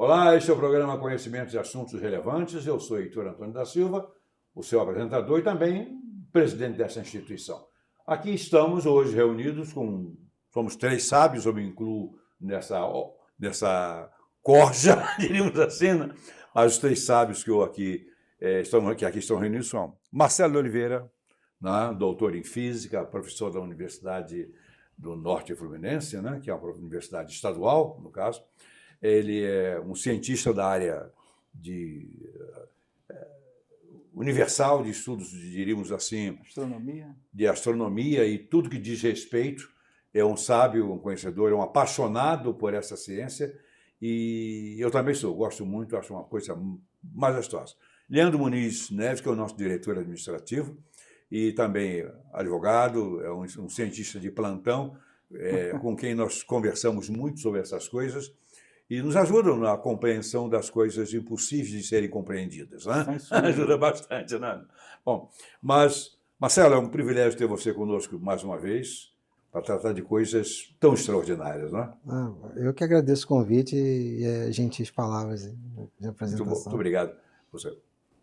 Olá, este é o programa Conhecimentos e Assuntos Relevantes. Eu sou Heitor Antônio da Silva, o seu apresentador e também presidente dessa instituição. Aqui estamos hoje reunidos somos três sábios, eu me incluo nessa corja, diríamos assim, né? Mas os três sábios que aqui estão reunidos são Marcelo Oliveira, né, doutor em Física, professor da Universidade do Norte Fluminense, né, que é uma universidade estadual, no caso. Ele é um cientista da área universal de estudos, diríamos assim, de astronomia e tudo que diz respeito. É um sábio, um conhecedor, é um apaixonado por essa ciência e eu também gosto muito, acho uma coisa majestosa. Leandro Muniz Neves, que é o nosso diretor administrativo e também advogado, é um cientista de plantão, com quem nós conversamos muito sobre essas coisas e nos ajudam na compreensão das coisas impossíveis de serem compreendidas, né? Ajuda bastante, né? Bom, mas, Marcelo, é um privilégio ter você conosco mais uma vez para tratar de coisas tão extraordinárias, né? Eu que agradeço o convite e as gentis palavras de apresentação. Muito obrigado.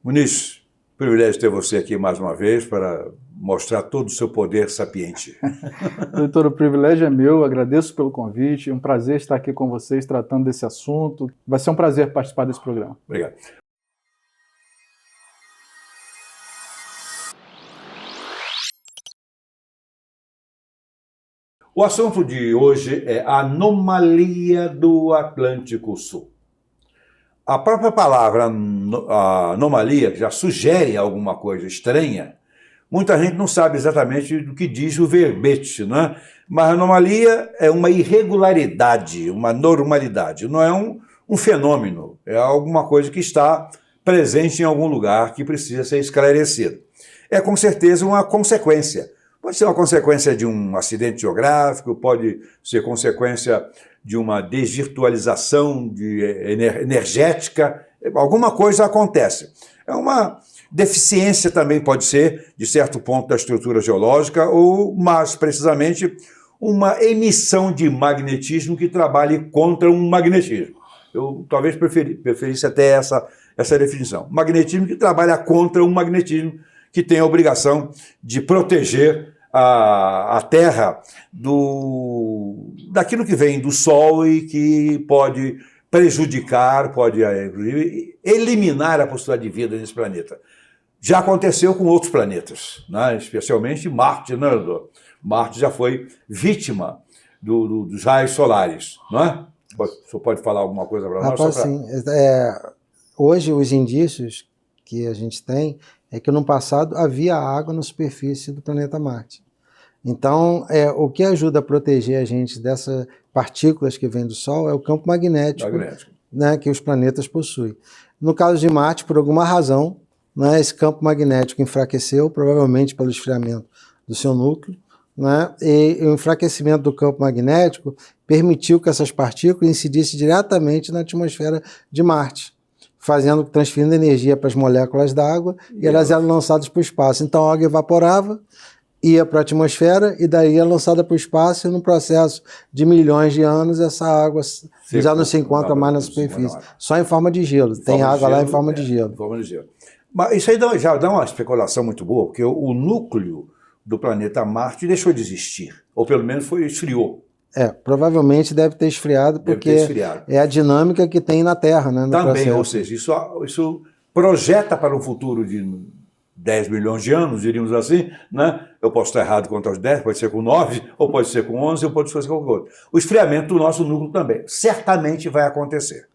Muniz, privilégio ter você aqui mais uma vez para mostrar todo o seu poder sapiente. Doutor, o privilégio é meu, agradeço pelo convite, é um prazer estar aqui com vocês tratando desse assunto. Vai ser um prazer participar desse programa. Obrigado. O assunto de hoje é a anomalia do Atlântico Sul. A própria palavra anomalia, que já sugere alguma coisa estranha, muita gente não sabe exatamente do que diz o verbete, né? Mas anomalia é uma irregularidade, uma normalidade, não é um fenômeno, é alguma coisa que está presente em algum lugar que precisa ser esclarecido. É com certeza uma consequência. Pode ser uma consequência de um acidente geográfico, pode ser consequência de uma desvirtualização energética, alguma coisa acontece. É uma deficiência também pode ser, de certo ponto, da estrutura geológica, ou, mais precisamente, uma emissão de magnetismo que trabalhe contra um magnetismo. Eu talvez preferisse até essa definição. Magnetismo que trabalha contra um magnetismo que tem a obrigação de proteger a Terra daquilo que vem do Sol e que pode prejudicar, pode inclusive eliminar a possibilidade de vida nesse planeta. Já aconteceu com outros planetas, né? Especialmente Marte, né, Eduardo? Marte já foi vítima dos raios solares, não é? O senhor pode falar alguma coisa para nós? Sim. Hoje os indícios que a gente tem é que no passado havia água na superfície do planeta Marte. Então, o que ajuda a proteger a gente dessas partículas que vêm do Sol é o campo magnético. Né, que os planetas possuem. No caso de Marte, por alguma razão, né, esse campo magnético enfraqueceu, provavelmente pelo esfriamento do seu núcleo, né, e o enfraquecimento do campo magnético permitiu que essas partículas incidissem diretamente na atmosfera de Marte, transferindo energia para as moléculas d'água e elas eram lançadas para o espaço. Então a água evaporava, ia para a atmosfera e daí é lançada para o espaço e no processo de milhões de anos essa água já não se encontra mais na superfície, só em forma de gelo. Tem água lá em forma de gelo. Mas isso aí já dá uma especulação muito boa, porque o núcleo do planeta Marte deixou de existir, ou pelo menos esfriou. Provavelmente deve ter esfriado, porque é a dinâmica que tem na Terra, né? Também, processo. Ou seja, isso projeta para um futuro de 10 milhões de anos, diríamos assim, né? Eu posso estar errado quanto aos 10, pode ser com 9, ou pode ser com 11, ou pode ser com outro. O esfriamento do nosso núcleo também, certamente vai acontecer.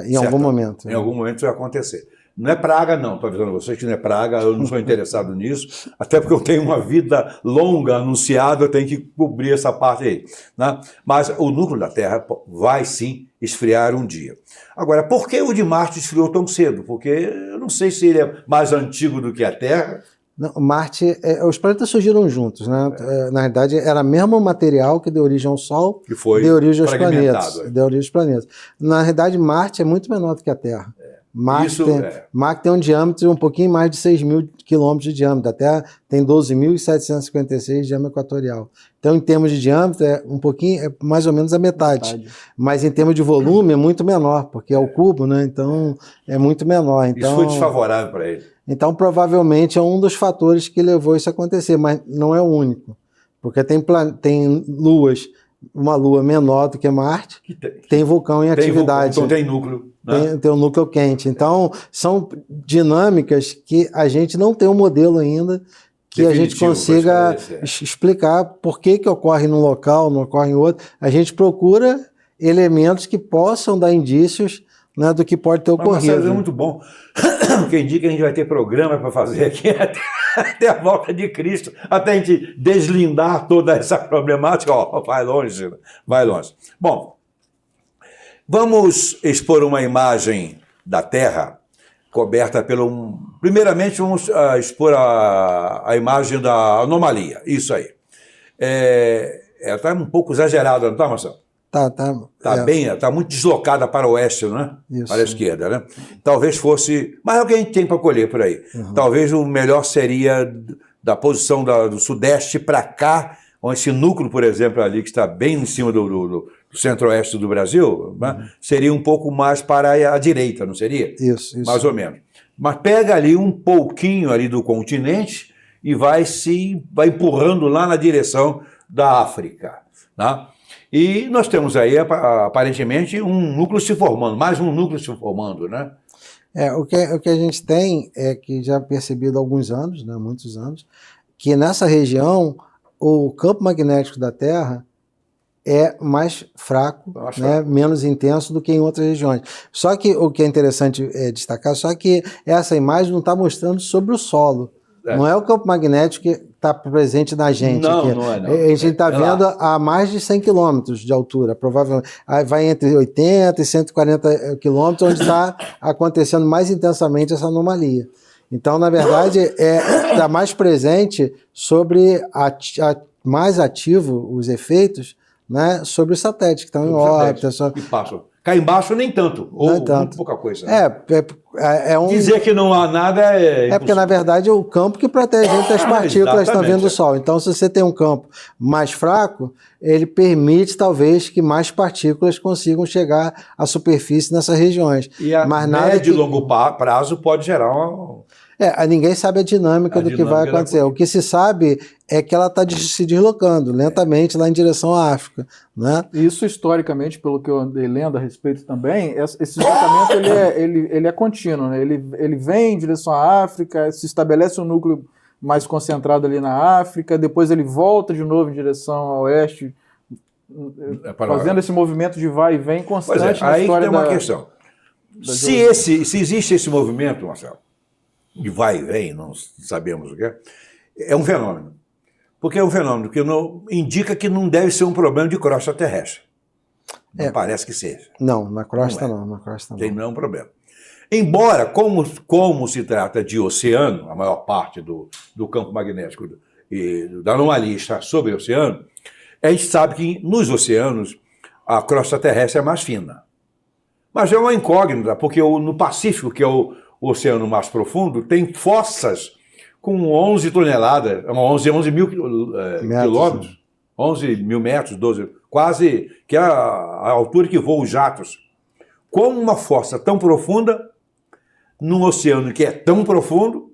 Em algum momento. Em algum momento vai acontecer. Não é praga, não, estou avisando vocês que não é praga, eu não sou interessado nisso, até porque eu tenho uma vida longa anunciada, eu tenho que cobrir essa parte aí, né? Mas o núcleo da Terra vai sim esfriar um dia. Agora, por que o de Marte esfriou tão cedo? Porque eu não sei se ele é mais antigo do que a Terra. Não, Marte, os planetas surgiram juntos, né? Na verdade, era o mesmo material que deu origem ao Sol, que foi deu origem aos planetas. Na verdade, Marte é muito menor do que a Terra. Marte tem um diâmetro um pouquinho mais de 6.000 quilômetros de diâmetro, a Terra tem 12.756 de diâmetro equatorial. Então, em termos de diâmetro, é mais ou menos a metade. Mas em termos de volume é muito menor, porque é o cubo, né? Então é muito menor. Então, isso foi desfavorável para ele. Então, provavelmente é um dos fatores que levou isso a acontecer, mas não é o único. Porque tem luas, uma lua menor do que Marte, tem vulcão em atividade. Então tem núcleo. Né? Tem um núcleo quente. Então, são dinâmicas que a gente não tem um modelo ainda que definitivo, a gente consiga explicar por que ocorre num local, não ocorre em outro. A gente procura elementos que possam dar indícios, né, do que pode ter ocorrido. Mas é muito bom. Quem diz que a gente vai ter programa para fazer aqui até a volta de Cristo, até a gente deslindar toda essa problemática. Vai longe, vai longe. Bom, vamos expor uma imagem da Terra coberta pelo... Primeiramente, vamos expor a imagem da anomalia. Isso aí. Está um pouco exagerada, não está, Marcelo? Está muito deslocada para o oeste, né? Isso. Para a esquerda, né? Talvez fosse... Mas é o que a gente tem para colher por aí. Uhum. Talvez o melhor seria da posição do sudeste para cá, onde esse núcleo, por exemplo, ali, que está bem em cima do centro-oeste do Brasil, né? Seria um pouco mais para a direita, não seria? Isso. Mais ou menos. Mas pega ali um pouquinho ali do continente e vai empurrando lá na direção da África, né? E nós temos aí, aparentemente, um núcleo se formando, mais um núcleo se formando, né? O que a gente tem é que já percebido há alguns anos, né, muitos anos, que nessa região o campo magnético da Terra é mais fraco, né, menos intenso do que em outras regiões. Só que o que é interessante destacar, só que essa imagem não está mostrando sobre o solo. Não é o campo magnético que está presente na gente. Não, aqui. Não. A gente está vendo a mais de 100 quilômetros de altura, provavelmente. Aí vai entre 80 e 140 quilômetros, onde está acontecendo mais intensamente essa anomalia. Então, na verdade, está mais presente mais ativo os efeitos, né, sobre os satélites que estão em órbita. Que passam. Cá embaixo nem tanto, ou muito pouca coisa. Dizer que não há nada é porque, na verdade, é o campo que protege a gente das partículas que estão vindo do Sol. Então, se você tem um campo mais fraco, ele permite, talvez, que mais partículas consigam chegar à superfície nessas regiões. E a médio e longo prazo pode gerar uma... ninguém sabe a dinâmica do que vai acontecer. O que se sabe é que ela está se deslocando lentamente lá em direção à África, né? Isso, historicamente, pelo que eu andei lendo a respeito também, esse deslocamento ele é contínuo, né? Ele vem em direção à África, se estabelece um núcleo mais concentrado ali na África, depois ele volta de novo em direção ao oeste, fazendo esse movimento de vai e vem constante na aí história tem uma questão. Se existe esse movimento, Marcelo, de vai e vem, não sabemos o que é um fenômeno. Porque é um fenômeno que indica que não deve ser um problema de crosta terrestre. Não parece que seja. Não, na crosta não. Na crosta não. Não é um problema. Embora, como se trata de oceano, a maior parte do campo magnético e da anomalia está sobre o oceano, a gente sabe que nos oceanos a crosta terrestre é mais fina. Mas é uma incógnita, porque no Pacífico, que é o oceano mais profundo, tem fossas com 11 toneladas, 11 mil quilômetros, 11 mil metros, 12, quase que é a altura que voam os jatos. Como uma fossa tão profunda, num oceano que é tão profundo,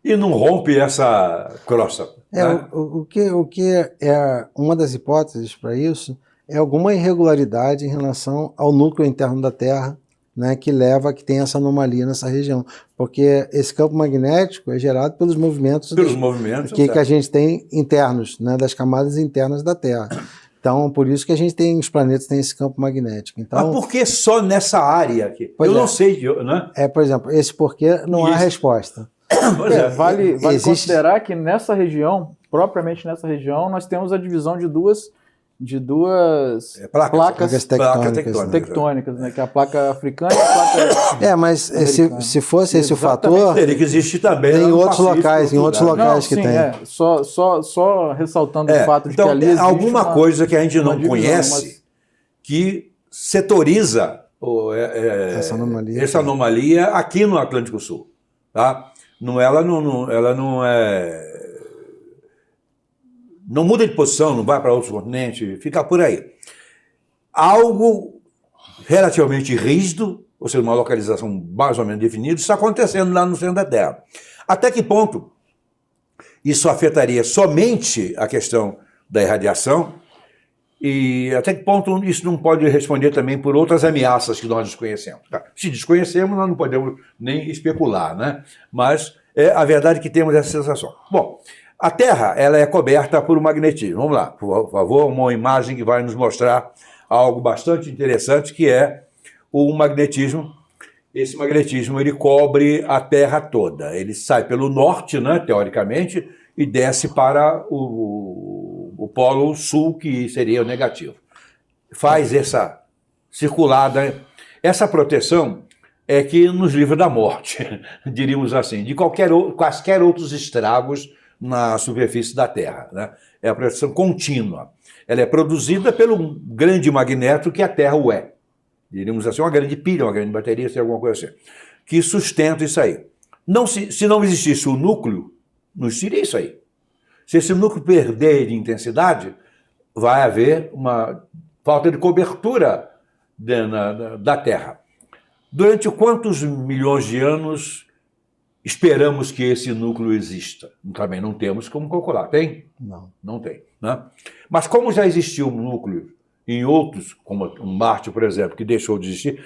e não rompe essa crosta. Né? O que é uma das hipóteses para isso é alguma irregularidade em relação ao núcleo interno da Terra, né, que leva a que tem essa anomalia nessa região. Porque esse campo magnético é gerado pelos movimentos, que a gente tem internos, né, das camadas internas da Terra. Então, por isso que a gente tem, os planetas têm esse campo magnético. Então, mas por que só nessa área aqui? Não sei, né? Por exemplo, esse porquê não há resposta. Vale considerar que nessa região, propriamente nessa região, nós temos a divisão de duas placas tectônicas, né? Que é a placa africana e a placa mas se fosse esse o fator, teria que existir também em outros locais, que tem. Só ressaltando o fato de que ali existe alguma coisa que a gente não conhece que setoriza essa anomalia aqui no Atlântico Sul. Tá? Ela não muda de posição, não vai para outros continentes, fica por aí. Algo relativamente rígido, ou seja, uma localização mais ou menos definida, está acontecendo lá no centro da Terra. Até que ponto isso afetaria somente a questão da irradiação e até que ponto isso não pode responder também por outras ameaças que nós desconhecemos? Se desconhecemos, nós não podemos nem especular, né? Mas é a verdade que temos essa sensação. Bom, a Terra ela é coberta por um magnetismo. Vamos lá, por favor, uma imagem que vai nos mostrar algo bastante interessante, que é o magnetismo. Esse magnetismo ele cobre a Terra toda. Ele sai pelo norte, né, teoricamente, e desce para o polo sul, que seria o negativo. Faz essa circulada. Essa proteção é que nos livra da morte, diríamos assim, de quaisquer outros estragos na superfície da Terra, né? É a proteção contínua. Ela é produzida pelo grande magneto que a Terra o é. Diríamos assim, uma grande pilha, uma grande bateria, se alguma coisa assim, que sustenta isso aí. Se não existisse o núcleo, não existiria isso aí. Se esse núcleo perder de intensidade, vai haver uma falta de cobertura da Terra. Durante quantos milhões de anos esperamos que esse núcleo exista? Também não temos como calcular. Tem? Não. Não tem. Né? Mas como já existiu um núcleo em outros, como Marte, por exemplo, que deixou de existir,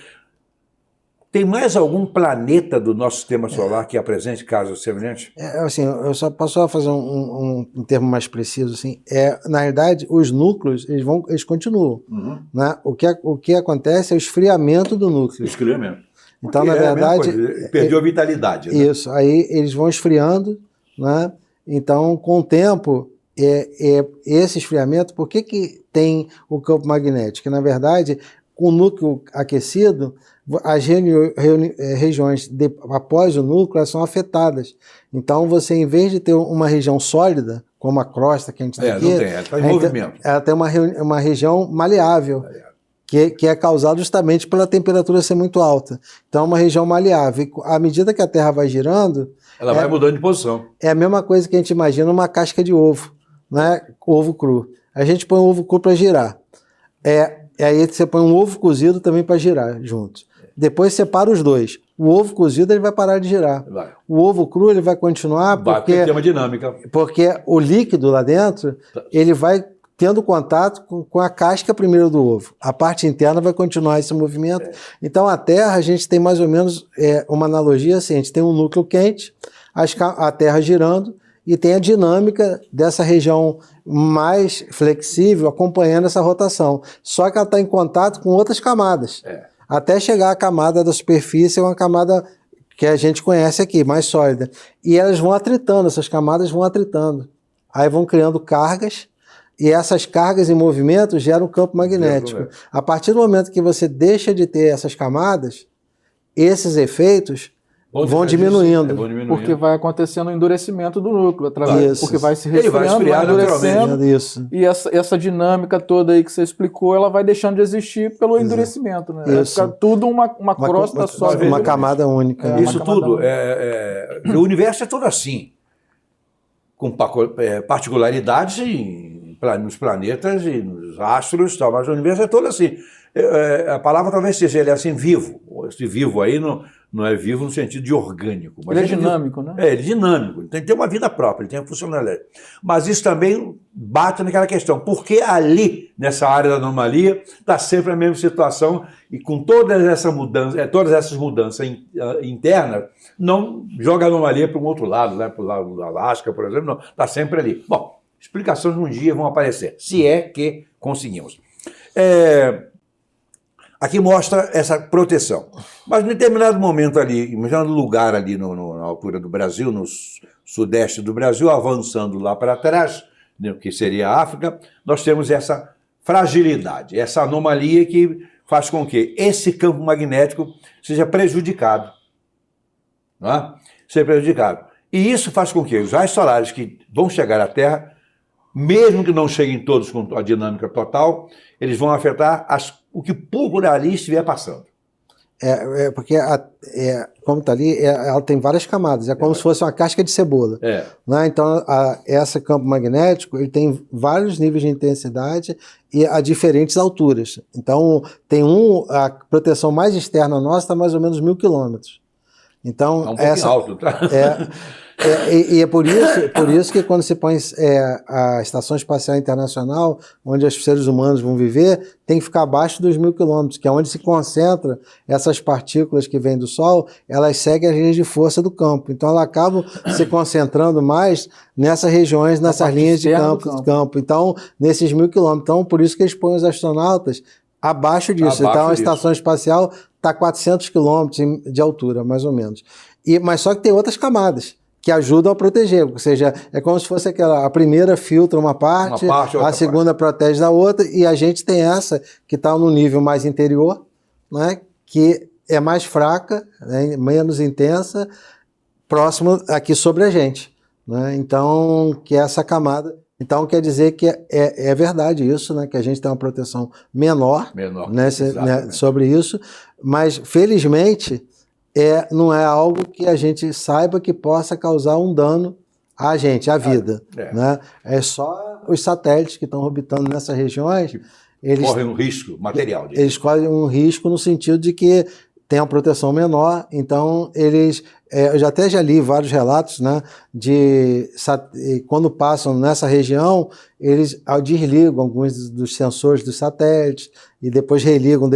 tem mais algum planeta do nosso sistema solar que apresente casos semelhantes? Assim, eu só posso fazer um termo mais preciso. Assim, na realidade, os núcleos eles continuam. Uhum. Né? O que acontece é o esfriamento do núcleo. Esfriamento. Então, na verdade... Perdeu a vitalidade. Né? Isso, aí eles vão esfriando, né? Então, com o tempo, esse esfriamento, por que tem o campo magnético? Na verdade, com o núcleo aquecido, as regiões após o núcleo elas são afetadas. Então, você, em vez de ter uma região sólida, como a crosta que a gente tem aqui, não tem, ela está em movimento. Ela tem uma região maleável. Que é causado justamente pela temperatura ser muito alta. Então, é uma região maleável. E à medida que a Terra vai girando... Ela vai mudando de posição. É a mesma coisa que a gente imagina uma casca de ovo, né? Ovo cru. A gente põe o ovo cru para girar. Aí você põe um ovo cozido também para girar juntos. Depois separa os dois. O ovo cozido ele vai parar de girar. Vai. O ovo cru ele vai continuar porque tem uma dinâmica. Porque o líquido lá dentro ele vai tendo contato com a casca primeiro do ovo. A parte interna vai continuar esse movimento. Então, a Terra, a gente tem mais ou menos uma analogia assim, a gente tem um núcleo quente, a Terra girando, e tem a dinâmica dessa região mais flexível acompanhando essa rotação. Só que ela está em contato com outras camadas. Até chegar à camada da superfície, uma camada que a gente conhece aqui, mais sólida. E elas vão atritando, essas camadas vão atritando. Aí vão criando cargas, e essas cargas em movimento geram um campo magnético. A partir do momento que você deixa de ter essas camadas, esses efeitos vão diminuindo. Porque vai acontecendo o endurecimento do núcleo, porque vai se Ele vai resfriando, vai endurecendo, isso. e essa dinâmica toda aí que você expou, ela vai deixando de existir pelo endurecimento. Né? Vai ficar tudo uma crosta só. Uma camada única. Isso tudo, o universo é todo assim, com particularidades nos planetas e nos astros, tal, mas o universo é todo assim. A palavra talvez seja ele é assim, vivo. Esse vivo aí não é vivo no sentido de orgânico. Mas ele é dinâmico, né? Ele é dinâmico, ele tem que ter uma vida própria, ele tem uma funcionalidade. Mas isso também bate naquela questão, porque ali, nessa área da anomalia, está sempre a mesma situação e com todas essas mudanças internas, não joga a anomalia para um outro lado, né? Para o lado do Alasca, por exemplo, não, está sempre ali. Bom, explicações um dia vão aparecer, se é que conseguimos. Aqui mostra essa proteção. Mas em determinado momento ali, em determinado lugar ali na altura do Brasil, no sudeste do Brasil, avançando lá para trás, que seria a África, nós temos essa fragilidade, essa anomalia que faz com que esse campo magnético seja prejudicado. Não é? Seja prejudicado. E isso faz com que os raios solares que vão chegar à Terra, mesmo que não cheguem todos com a dinâmica total, eles vão afetar o que por ali estiver passando. Porque, como está ali, ela tem várias camadas. É como se fosse uma casca de cebola. Né? Então, esse campo magnético ele tem vários níveis de intensidade e a diferentes alturas. Então, a proteção mais externa nossa está mais ou menos 1.000 quilômetros. Então, é um pouquinho alto, tá? E é por isso que quando se põe a Estação Espacial Internacional, onde os seres humanos vão viver, tem que ficar abaixo dos 1.000 quilômetros, que é onde se concentra essas partículas que vêm do Sol, elas seguem as linhas de força do campo. Então, elas acabam se concentrando mais nessas regiões, nessas linhas de campo. Então, nesses 1.000 quilômetros. Então, por isso que eles põem os astronautas abaixo disso. Então, a Estação Espacial está a 400 quilômetros de altura, mais ou menos. Mas só que tem outras camadas que ajudam a proteger, ou seja, é como se fosse a primeira filtra uma parte a segunda protege da outra, e a gente tem essa que está no nível mais interior, né, que é mais fraca, né, menos intensa, próximo aqui sobre a gente. Né, então, que é essa camada. Então, quer dizer que é verdade isso, né, que a gente tem uma proteção menor né, sobre isso, mas, felizmente, não é algo que a gente saiba que possa causar um dano a gente, à vida. Né? É só os satélites que estão orbitando nessas regiões. Eles correm um risco material. Eles correm um risco no sentido de que tem uma proteção menor, então eles... eu até já li vários relatos, né, de quando passam nessa região, eles desligam alguns dos sensores dos satélites e depois religam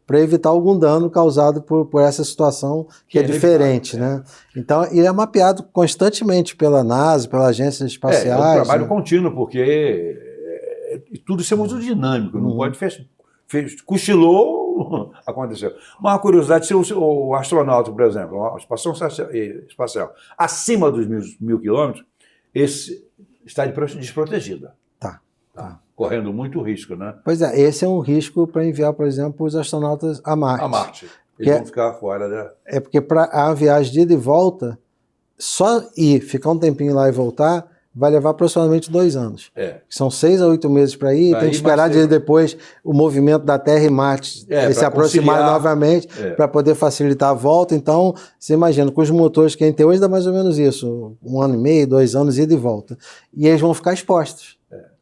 para evitar algum dano causado por essa situação que é diferente. Né? Então, ele é mapeado constantemente pela NASA, pelas agências espaciais. É um trabalho contínuo, porque tudo isso é muito dinâmico, não pode cochilou, aconteceu. Uma curiosidade, se o astronauta, por exemplo, a estação espacial, acima dos 1.000 quilômetros, esse está desprotegida. Tá. Correndo muito risco, né? Pois é, esse é um risco para enviar, por exemplo, os astronautas a Marte. Eles vão ficar fora da... É porque para a viagem de ida e volta, só ficar um tempinho lá e voltar, vai levar aproximadamente 2 anos. São 6 a 8 meses para ir, tem que esperar depois o movimento da Terra e Marte se aproximar novamente para poder facilitar a volta. Então, você imagina, com os motores que a gente tem hoje dá mais ou menos isso, 1 ano e meio, 2 anos, ida e volta. E eles vão ficar expostos.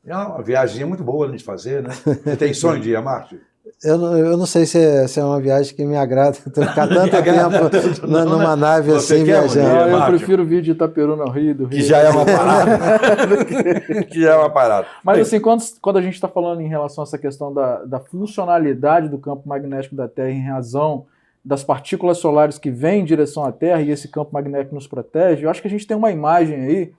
É uma viagem muito boa de fazer, né? Você tem sonho de ir a Marte? Eu não sei se é uma viagem que me agrada, ficar tanto tempo numa nave assim, viajando. Eu prefiro o vídeo de Itaperuna ao Rio. Que já é uma parada. Que já é uma parada. Mas assim, quando a gente está falando em relação a essa questão da funcionalidade do campo magnético da Terra em razão das partículas solares que vêm em direção à Terra e esse campo magnético nos protege, eu acho que a gente tem uma imagem aí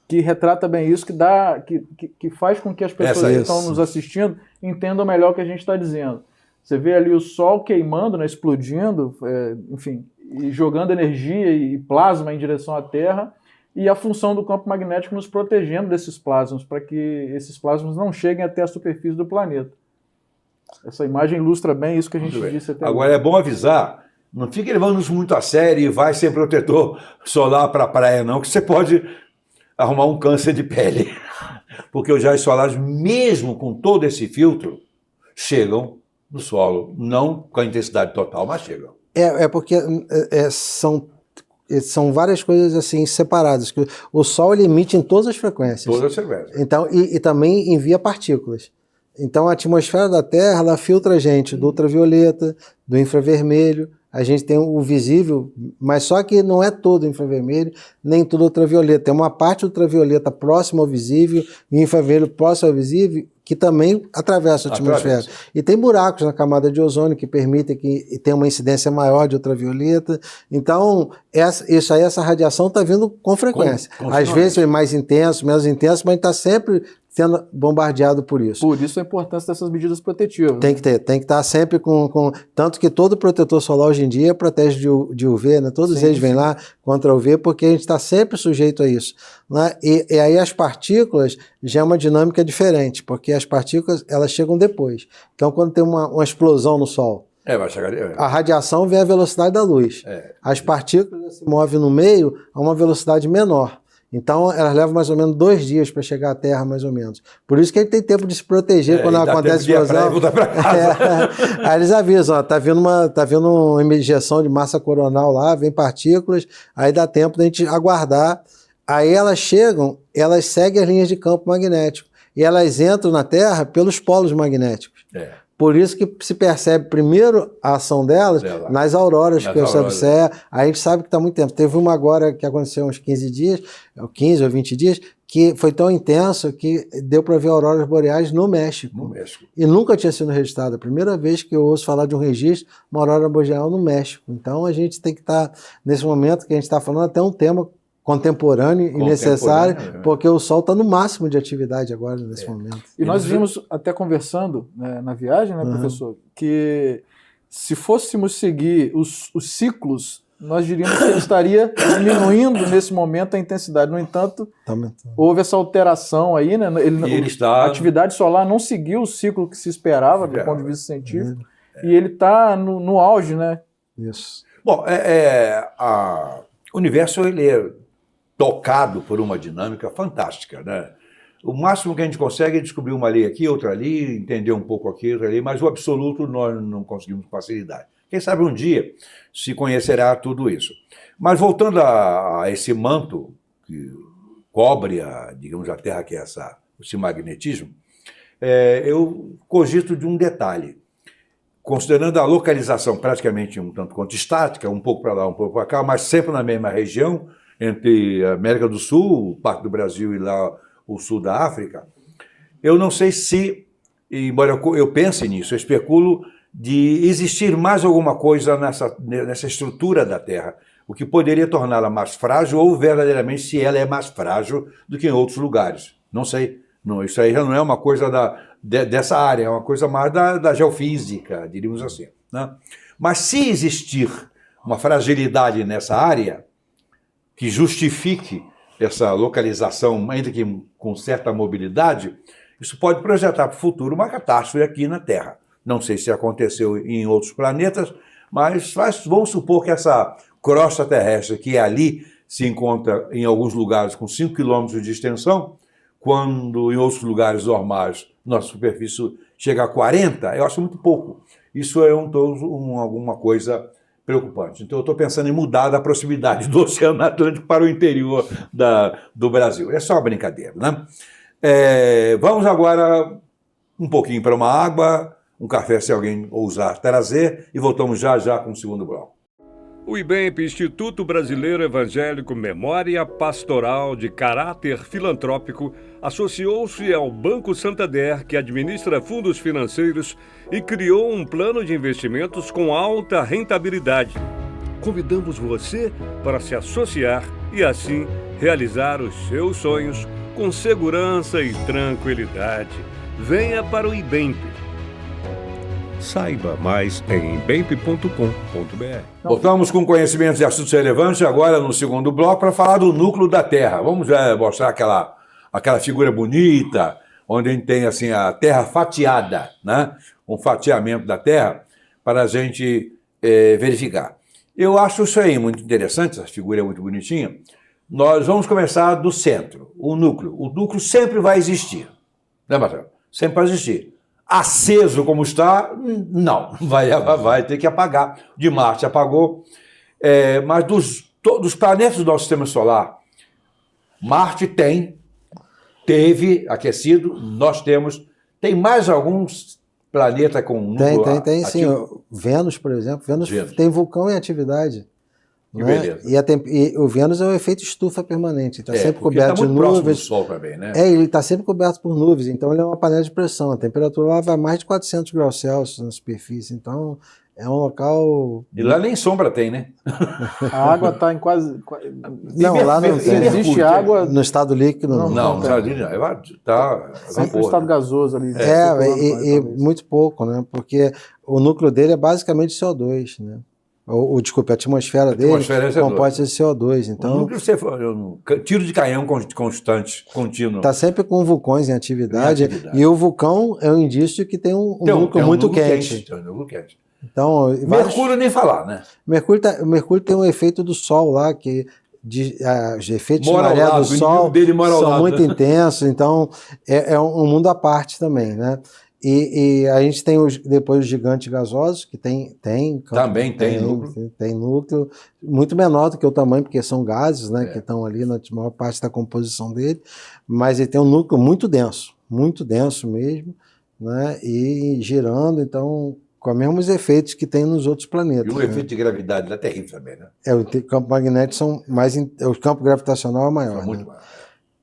que retrata bem isso, que faz com que as pessoas que estão nos assistindo entendam melhor o que a gente está dizendo. Você vê ali o Sol queimando, né, explodindo, enfim, e jogando energia e plasma em direção à Terra, e a função do campo magnético nos protegendo desses plasmas, para que esses plasmas não cheguem até a superfície do planeta. Essa imagem ilustra bem isso que a gente disse até agora. É bom avisar, não fique levando isso muito a sério e vai sem protetor solar para a praia não, que você pode arrumar um câncer de pele. Porque os raios solares, mesmo com todo esse filtro, chegam no solo. Não com a intensidade total, mas chegam. Porque são várias coisas assim separadas. O Sol ele emite em todas as frequências. Todas as frequências. Então, e também envia partículas. Então, a atmosfera da Terra ela filtra a gente do ultravioleta, do infravermelho. A gente tem o visível, mas só que não é todo infravermelho, nem todo ultravioleta. Tem uma parte ultravioleta próxima ao visível e infravermelho próximo ao visível que também atravessa a atmosfera. E tem buracos na camada de ozônio que permitem que tenha uma incidência maior de ultravioleta. Então, essa radiação está vindo com frequência. Às vezes é mais intenso, menos intenso, mas está sempre sendo bombardeado por isso. Por isso a importância dessas medidas protetivas. Tem que estar sempre com... Tanto que todo protetor solar hoje em dia protege de UV, né? Todos eles vêm lá contra UV, porque a gente está sempre sujeito a isso. Né? E aí as partículas já é uma dinâmica diferente, porque as partículas elas chegam depois. Então quando tem uma explosão no Sol, vai chegar, a radiação vem à velocidade da luz. As partículas se movem no meio a uma velocidade menor. Então, elas levam mais ou menos 2 dias para chegar à Terra, mais ou menos. Por isso que ele tem tempo de se proteger quando acontece explosão. Aí eles avisam, ó, tá vindo uma injeção de massa coronal lá, vem partículas, aí dá tempo da gente aguardar. Aí elas chegam, elas seguem as linhas de campo magnético. E elas entram na Terra pelos polos magnéticos. Por isso que se percebe primeiro a ação delas nas auroras que você observa. Aí a gente sabe que está muito tempo. Teve uma agora que aconteceu uns 15 dias, 15 ou 20 dias, que foi tão intenso que deu para ver auroras boreais no México. E nunca tinha sido registrado. A primeira vez que eu ouço falar de um registro, uma aurora boreal no México. Então a gente tem que estar, nesse momento que a gente está falando, até um tema contemporâneo e necessário, porque o Sol está no máximo de atividade agora, nesse momento. E nós vimos, até conversando, né, na viagem, né, professor, que se fôssemos seguir os ciclos, nós diríamos que ele estaria diminuindo nesse momento a intensidade. No entanto, houve essa alteração aí, né? A atividade solar não seguiu o ciclo que se esperava do ponto de vista científico, e ele está no auge, né? Isso. Bom, o universo ele é tocado por uma dinâmica fantástica, né? O máximo que a gente consegue é descobrir uma lei aqui, outra ali, entender um pouco aqui, outra ali, mas o absoluto nós não conseguimos com facilidade. Quem sabe um dia se conhecerá tudo isso. Mas voltando a esse manto que cobre, digamos, a Terra, que é esse magnetismo, eu cogito de um detalhe. Considerando a localização praticamente um tanto quanto estática, um pouco para lá, um pouco para cá, mas sempre na mesma região, entre a América do Sul, parte do Brasil e lá o sul da África, eu não sei se, embora eu pense nisso, eu especulo de existir mais alguma coisa nessa estrutura da Terra, o que poderia torná-la mais frágil ou verdadeiramente se ela é mais frágil do que em outros lugares. Não sei, não, isso aí já não é uma coisa dessa área, é uma coisa mais da geofísica, diríamos assim, né? Mas se existir uma fragilidade nessa área que justifique essa localização, ainda que com certa mobilidade, isso pode projetar para o futuro uma catástrofe aqui na Terra. Não sei se aconteceu em outros planetas, mas vamos supor que essa crosta terrestre que ali se encontra em alguns lugares com 5 quilômetros de extensão, quando em outros lugares normais nossa superfície chega a 40, eu acho muito pouco. Isso é alguma coisa preocupante. Então eu estou pensando em mudar da proximidade do Oceano Atlântico para o interior do Brasil. É só uma brincadeira, né? Vamos agora um pouquinho para uma água, um café se alguém ousar trazer, e voltamos já com o segundo bloco. O IBEMP, Instituto Brasileiro Evangélico Memória Pastoral de caráter filantrópico, associou-se ao Banco Santander, que administra fundos financeiros, e criou um plano de investimentos com alta rentabilidade. Convidamos você para se associar e, assim, realizar os seus sonhos com segurança e tranquilidade. Venha para o IBEMP. Saiba mais em ibemp.com.br. Voltamos com conhecimentos de assuntos relevantes agora no segundo bloco para falar do núcleo da Terra. Vamos mostrar aquela figura bonita, onde a gente tem assim, a Terra fatiada, né? Um fatiamento da Terra para a gente verificar. Eu acho isso aí muito interessante, essa figura é muito bonitinha. Nós vamos começar do centro, o núcleo. O núcleo sempre vai existir, né, Marcelo? Sempre vai existir. Aceso como está, não, vai ter que apagar. De Marte apagou, mas dos planetas do nosso sistema solar, Marte teve aquecido, nós tem mais alguns planetas com núcleo Tem sim. Vênus, por exemplo, Vênus tem vulcão em atividade. Que beleza. E o Vênus é um efeito estufa permanente, está sempre coberto de nuvens. Próximo do Sol também, né? Ele está sempre coberto por nuvens, então ele é uma panela de pressão. A temperatura lá vai mais de 400 graus Celsius na superfície, então é um local... E lá nem sombra tem, né? A água está em quase... Não, lá não tem. Existe água... No estado líquido, não. Não, está sempre no estado gasoso ali. E muito pouco, né? Porque o núcleo dele é basicamente CO2, né? Desculpe, a atmosfera dele composta de CO2. Então, tiro de canhão constante, contínuo. Está sempre com vulcões em atividade. E o vulcão é um indício que tem um núcleo muito quente. Tem um núcleo quente. Então, Mercúrio nem falar, né? O Mercúrio tem um efeito do Sol lá, que os efeitos de Mora ao maré lado, do o Sol inimigo dele mora ao são lado, muito né? intensos, então é um mundo à parte também, né? E a gente tem depois os gigantes gasosos, que tem Também tem núcleo. tem núcleo, muito menor do que o tamanho, porque são gases, né, É. que estão ali na maior parte da composição dele, mas ele tem um núcleo muito denso mesmo, né, e girando, então, com os mesmos efeitos que tem nos outros planetas. E o efeito de gravidade lá é terrível também, né? O campo magnético são mais. O campo gravitacional é maior. São muito né? maior.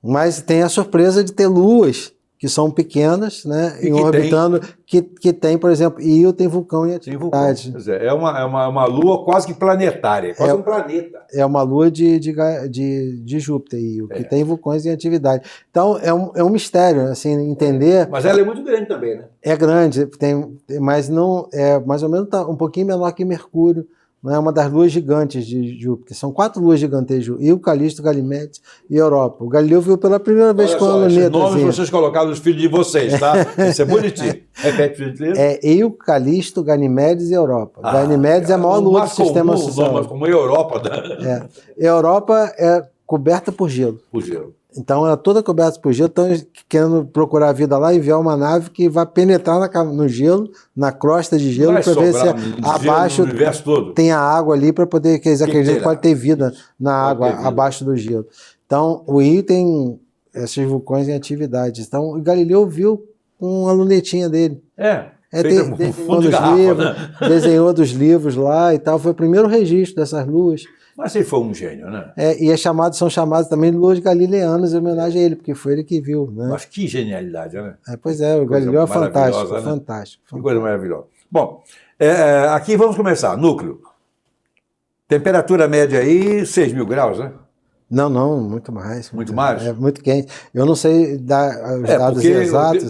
Mas tem a surpresa de ter luas que são pequenas, né? E E que orbitando, que tem, por exemplo, Io tem vulcão em Tem vulcão. atividade. Quer dizer, é uma lua quase que planetária, quase um planeta. É uma lua de Júpiter, Io, que tem vulcões em atividade. Então, é um mistério, assim, entender. Mas ela é muito grande também, né? É grande, mas não é mais ou menos um pouquinho menor que Mercúrio. Não é uma das luas gigantes de Júpiter. São 4 luas gigantescas: Io, Calisto, Ganimedes e Europa. O Galileu viu pela primeira vez com a luneta. Nomes vocês colocaram nos filhos de vocês, tá? Isso é bonitinho. Repete, por gentileza. É Io, Calisto, Ganimedes e Europa. Ganimedes é a maior lua do sistema solar. Mas como a Europa, né? Europa é coberta por gelo. Por gelo. Então, ela é toda coberta por gelo. Estão querendo procurar a vida lá, enviar uma nave que vai penetrar no gelo, na crosta de gelo, para ver se abaixo no universo todo. tem a água ali, para poder, que eles acreditam que pode ter vida na água, abaixo do gelo. Então, o Io tem esses vulcões em atividade. Então, o Galileu viu com a lunetinha dele. Desenhou dos livros lá e tal. Foi o primeiro registro dessas luas. Mas ele foi um gênio, né? E são chamados também de luas galileanas em homenagem a ele, porque foi ele que viu, né? Mas que genialidade, né? Pois é, o Galileu é fantástico, né? fantástico. Que coisa maravilhosa. Bom, aqui vamos começar. Núcleo. Temperatura média aí, 6.000 graus, né? Não, muito mais. Muito mais? É muito quente. Eu não sei dar os dados exatos.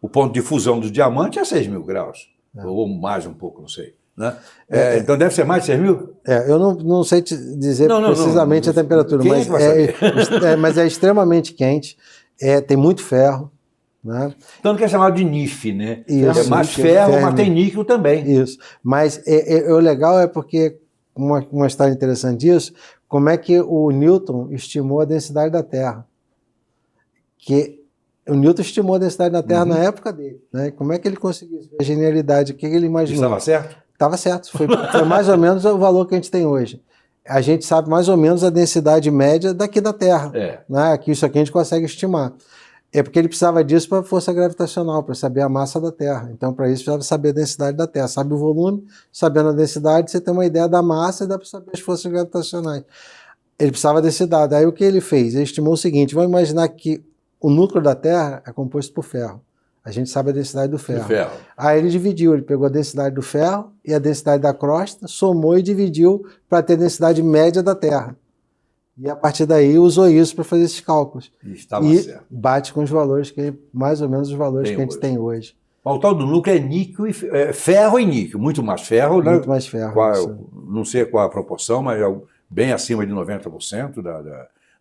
O ponto de fusão do diamante é 6.000 graus. Ou mais um pouco, não sei. Né? Então deve ser mais de 6.000? Eu não sei te dizer precisamente a temperatura, mas é extremamente quente, tem muito ferro. Né? Então não quer chamar de NIF, né? Isso, é mais ferro, mas tem níquel também. Isso. Mas o legal é porque, uma história interessante disso, como é que o Newton estimou a densidade da Terra. Que o Newton estimou a densidade da Terra na época dele. Né? Como é que ele conseguiu isso? A genialidade, o que ele imaginou? Estava certo? Estava certo. Foi mais ou menos o valor que a gente tem hoje. A gente sabe mais ou menos a densidade média daqui da Terra. Né? Isso aqui a gente consegue estimar. É porque ele precisava disso para a força gravitacional, para saber a massa da Terra. Então, para isso, precisava saber a densidade da Terra. Sabe o volume, sabendo a densidade, você tem uma ideia da massa e dá para saber as forças gravitacionais. Ele precisava da densidade. Aí o que ele fez? Ele estimou o seguinte: vamos imaginar que o núcleo da Terra é composto por ferro. A gente sabe a densidade do ferro. Aí ele dividiu, ele pegou a densidade do ferro e a densidade da crosta, somou e dividiu para ter a densidade média da Terra. E a partir daí usou isso para fazer esses cálculos. E certo. Bate com os valores, mais ou menos os valores que a gente tem hoje. O tal do núcleo é níquel, ferro e níquel, muito mais ferro. Muito mais ferro. Não sei qual a proporção, mas bem acima de 90%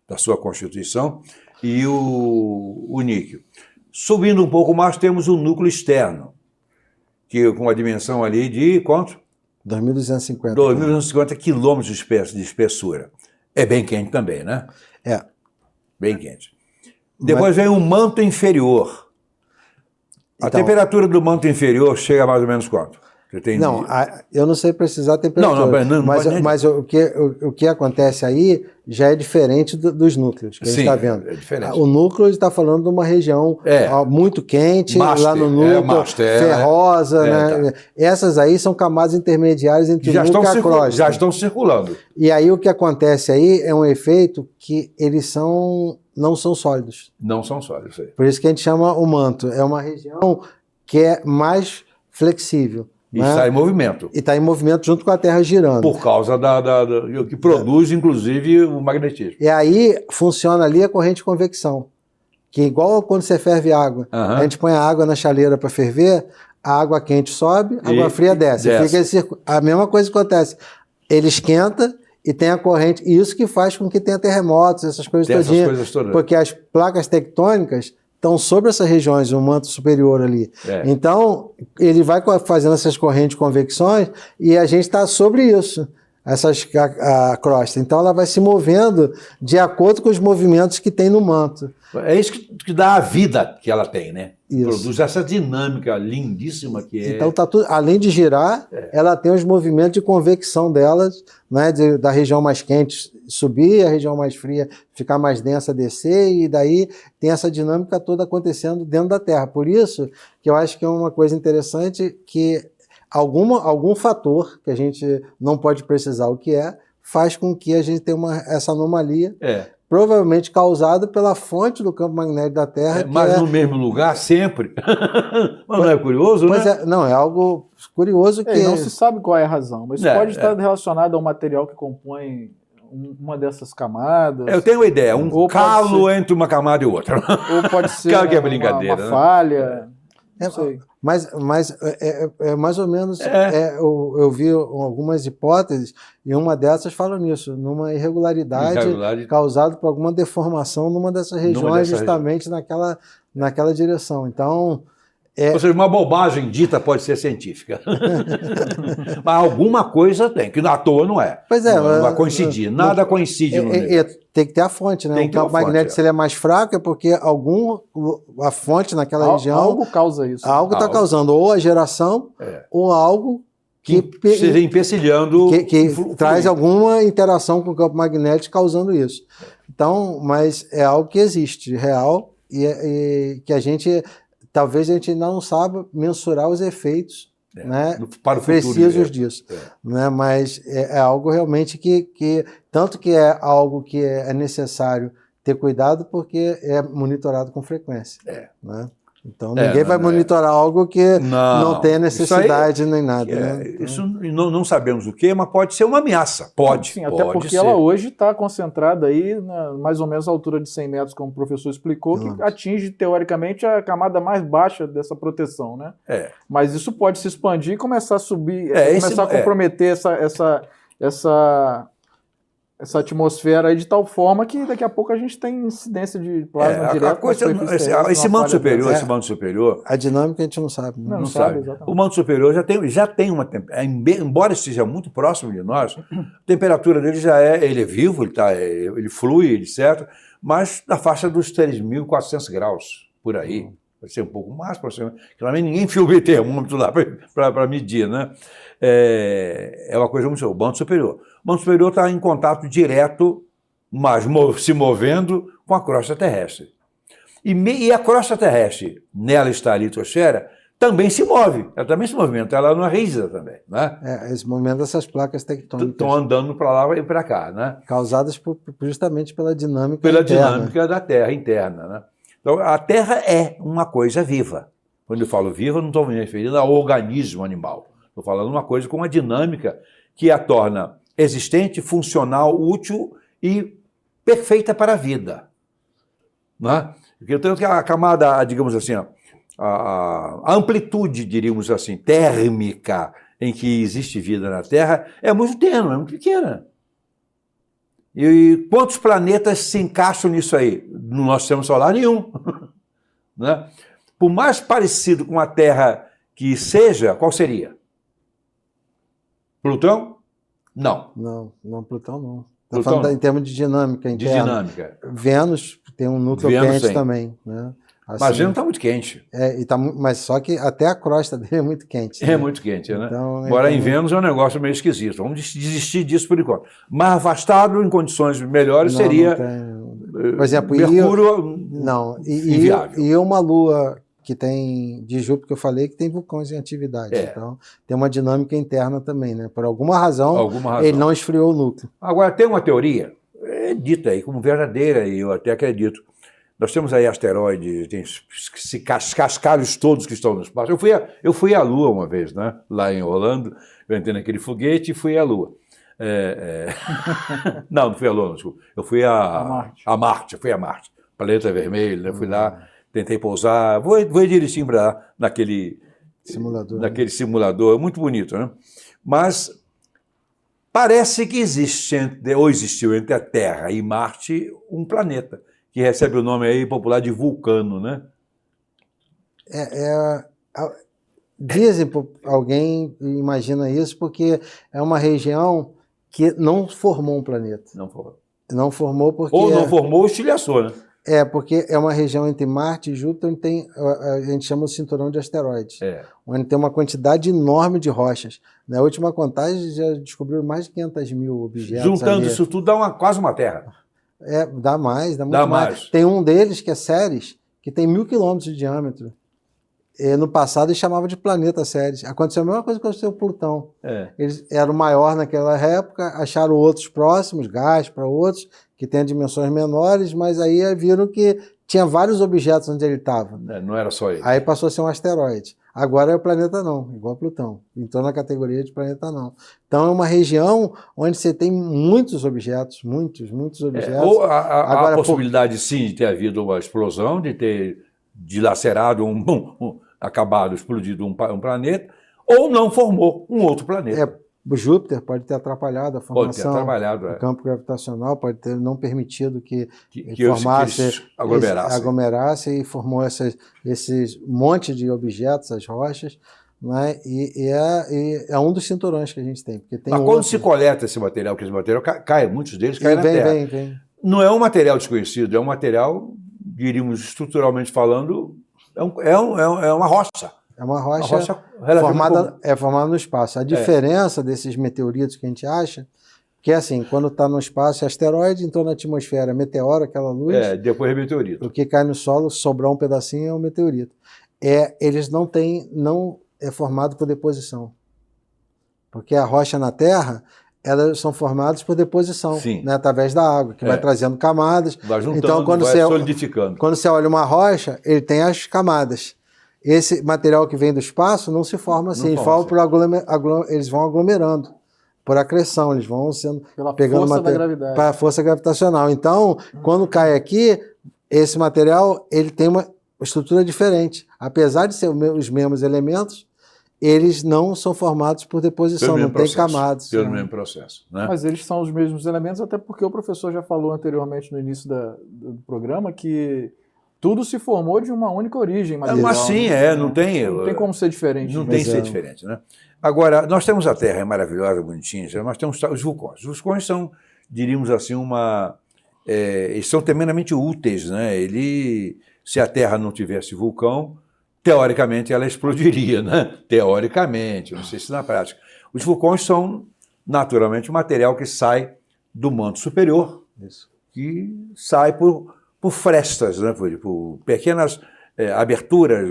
da sua constituição. E o níquel. Subindo um pouco mais, temos o núcleo externo, que com a dimensão ali de quanto? 2.250. 2.250 quilômetros de espessura. É bem quente também, né? Bem quente. Depois vem o manto inferior. A temperatura do manto inferior chega a mais ou menos quanto? Eu não sei precisar a temperatura. Mas o que acontece aí já é diferente dos núcleos que a gente está vendo. É diferente. O núcleo está falando de uma região muito quente, lá no núcleo, ferrosa. Né? Tá. Essas aí são camadas intermediárias entre o núcleo e a crosta. Já estão circulando. E aí o que acontece aí é um efeito que eles não são sólidos. Não são sólidos. Por isso que a gente chama o manto. É uma região que é mais flexível. E está em movimento. E está em movimento junto com a Terra girando. Por causa que produz, inclusive, o magnetismo. E aí funciona ali a corrente de convecção. Que é igual quando você ferve água. A gente põe a água na chaleira para ferver, a água quente sobe, a água fria desce. Fica a mesma coisa que acontece. Ele esquenta e tem a corrente. E isso que faz com que tenha terremotos, essas coisas todinhas. Porque as placas tectônicas estão sobre essas regiões, o manto superior ali. Então, ele vai fazendo essas correntes de convecções e a gente está sobre isso. a crosta. Então ela vai se movendo de acordo com os movimentos que tem no manto. É isso que dá a vida que ela tem, né? Isso. Produz essa dinâmica lindíssima que é. Então tá tudo, além de girar, ela tem os movimentos de convecção delas, né, da região mais quente subir, a região mais fria ficar mais densa, descer, e daí tem essa dinâmica toda acontecendo dentro da Terra. Por isso que eu acho que é uma coisa interessante que algum fator, que a gente não pode precisar o que faz com que a gente tenha essa anomalia, provavelmente causada pela fonte do campo magnético da Terra. Mas no mesmo lugar, sempre. Mas não é curioso, pois né? Não, é algo curioso que... Não se sabe qual é a razão, mas isso pode estar relacionado ao material que compõe uma dessas camadas. Eu tenho uma ideia, ou calo entre uma camada e outra. Ou pode ser Claro que é brincadeira, uma falha. Não sei. Mas é mais ou menos, eu vi algumas hipóteses, e uma dessas fala nisso, numa irregularidade causada por alguma deformação numa dessas regiões, justamente naquela direção. Então... Ou seja, uma bobagem dita pode ser científica. Mas alguma coisa tem, que à toa não é. Pois é. Não vai coincidir, nada coincide no universo. Tem que ter a fonte, né? O campo magnético, se ele é mais fraco, é porque a fonte naquela região... Algo causa isso. Algo está causando, ou a geração, ou algo que seja empecilhando... Que traz alguma interação com o campo magnético causando isso. Então, mas é algo que existe, real, e que talvez a gente ainda não saiba mensurar os efeitos, né, para o futuro precisos disso. Né? Mas é algo realmente que tanto que é algo que é necessário ter cuidado, porque é monitorado com frequência. Né? Então ninguém vai monitorar algo que não tenha necessidade nem nada. Né? Isso não sabemos o que, mas pode ser uma ameaça. Pode. Sim, até porque ela hoje está concentrada aí mais ou menos a altura de 100 metros, como o professor explicou, que atinge teoricamente a camada mais baixa dessa proteção, né? Mas isso pode se expandir e começar a subir, começar a comprometer essa atmosfera aí de tal forma que daqui a pouco a gente tem incidência de plasma direto. Esse manto superior... A dinâmica a gente não sabe. Né? Não sabe. Exatamente. O manto superior já tem uma temperatura, embora esteja muito próximo de nós, a temperatura dele ele é vivo, ele flui, certo? Mas na faixa dos 3.400 graus, por aí. Pode ser um pouco mais, claramente ninguém filma termômetro lá para medir, né? É uma coisa muito... O manto superior. O manto superior está em contato direto, mas se movendo com a crosta terrestre. E a crosta terrestre, nela está a litosfera, também se move, ela também se movimenta, ela não é rígida também, né? Esse movimento dessas placas tectônicas. Estão andando para lá e para cá, né? Causadas justamente pela dinâmica dinâmica da Terra interna, né? Então, a Terra é uma coisa viva. Quando eu falo viva, eu não estou me referindo ao organismo animal. Estou falando uma coisa com uma dinâmica que a torna existente, funcional, útil e perfeita para a vida. Né? Então, a camada, digamos assim, a amplitude, diríamos assim, térmica em que existe vida na Terra é muito tênue, é muito pequena. E quantos planetas se encaixam nisso aí? No nosso sistema solar, nenhum. Né? Por mais parecido com a Terra que seja, qual seria? Plutão? Não. Não, Plutão não. Está falando em termos de dinâmica interna. De dinâmica. Vênus tem um núcleo quente também. Né? Assim, mas Vênus está muito quente. Mas só que até a crosta dele é muito quente. Né? É muito quente, né? Agora, em Vênus é um negócio meio esquisito. Vamos desistir disso por enquanto. Mas afastado em condições melhores seria... Por exemplo, Mercúrio inviável. E uma lua que tem de Júpiter, que eu falei, que tem vulcões em atividade. Então, tem uma dinâmica interna também, né? Por alguma razão, ele não esfriou o núcleo. Agora, tem uma teoria, dita aí como verdadeira, e eu até acredito. Nós temos aí asteroides, tem esses cascalhos todos que estão no espaço. Eu fui à Lua uma vez, né? Lá em Orlando, eu entrei naquele foguete e fui à Lua. Não fui à Lua, não, desculpa. Eu fui a Marte. Fui a Marte. Planeta Vermelho, né? Fui lá, tentei pousar, vou direitinho para lá, naquele simulador, muito bonito, né? Mas parece que existiu entre a Terra e Marte um planeta, que recebe o nome aí popular de Vulcano, né? Dizem, alguém imagina isso, porque é uma região que não formou um planeta. Não formou. Não formou porque... Ou não formou ou estilhaçou, né? Porque é uma região entre Marte e Júpiter onde tem, a gente chama o cinturão de asteroides, onde tem uma quantidade enorme de rochas. Na última contagem já descobriram mais de 500 mil objetos. Juntando ali. isso tudo dá quase uma Terra. Dá mais, dá muito Dá mais. mais. Tem um deles que é Ceres, que tem 1.000 quilômetros de diâmetro. No passado eles chamavam de planeta Ceres. Aconteceu a mesma coisa que aconteceu com Plutão. Eles eram maior naquela época, acharam outros próximos, gás para outros, que têm dimensões menores, mas aí viram que tinha vários objetos onde ele estava. Não era só ele. Aí passou a ser um asteroide. Agora é o planeta não, igual Plutão. Entrou na categoria de planeta não. Então é uma região onde você tem muitos objetos, muitos objetos. Ou a possibilidade, sim, de ter havido uma explosão, de ter dilacerado, acabado, explodido um planeta, ou não formou um outro planeta. O Júpiter pode ter atrapalhado a formação do campo gravitacional, pode ter não permitido que formasse, aglomerasse e formou esses monte de objetos, as rochas, né? E é um dos cinturões que a gente tem. Porque tem Mas quando se coleta esse material, porque esse material cai, muitos deles caem na Terra. Vem. Não é um material desconhecido, é um material, diríamos estruturalmente falando, é uma rocha. É uma rocha formada no espaço. A diferença desses meteoritos que a gente acha, que é assim, quando está no espaço é asteroide, entrou na atmosfera, meteoro, aquela luz. Depois é meteorito. O que cai no solo, sobrar um pedacinho é um meteorito. Eles não é formado por deposição. Porque a rocha na Terra, elas são formadas por deposição, né, através da água, que vai trazendo camadas. Vai juntando, então, vai solidificando. Quando você olha uma rocha, ele tem as camadas. Esse material que vem do espaço não se forma assim, eles vão aglomerando por acreção, eles vão sendo pegando força da gravidade. Para a força gravitacional. Então, quando cai aqui, esse material ele tem uma estrutura diferente. Apesar de ser os mesmos elementos, eles não são formados por deposição, não tem camadas. Pelo mesmo processo. Né? Mas eles são os mesmos elementos, até porque o professor já falou anteriormente no início do programa que tudo se formou de uma única origem material. Mas sim, não tem como ser diferente. Não tem que ser diferente, né? Agora, nós temos a Terra, é maravilhosa, bonitinha, nós temos os vulcões. Os vulcões são, diríamos assim, eles são tremendamente úteis, né? Se a Terra não tivesse vulcão, teoricamente ela explodiria, né? Teoricamente, não sei se na prática. Os vulcões são, naturalmente, um material que sai do manto superior, que sai por frestas, né? por pequenas aberturas,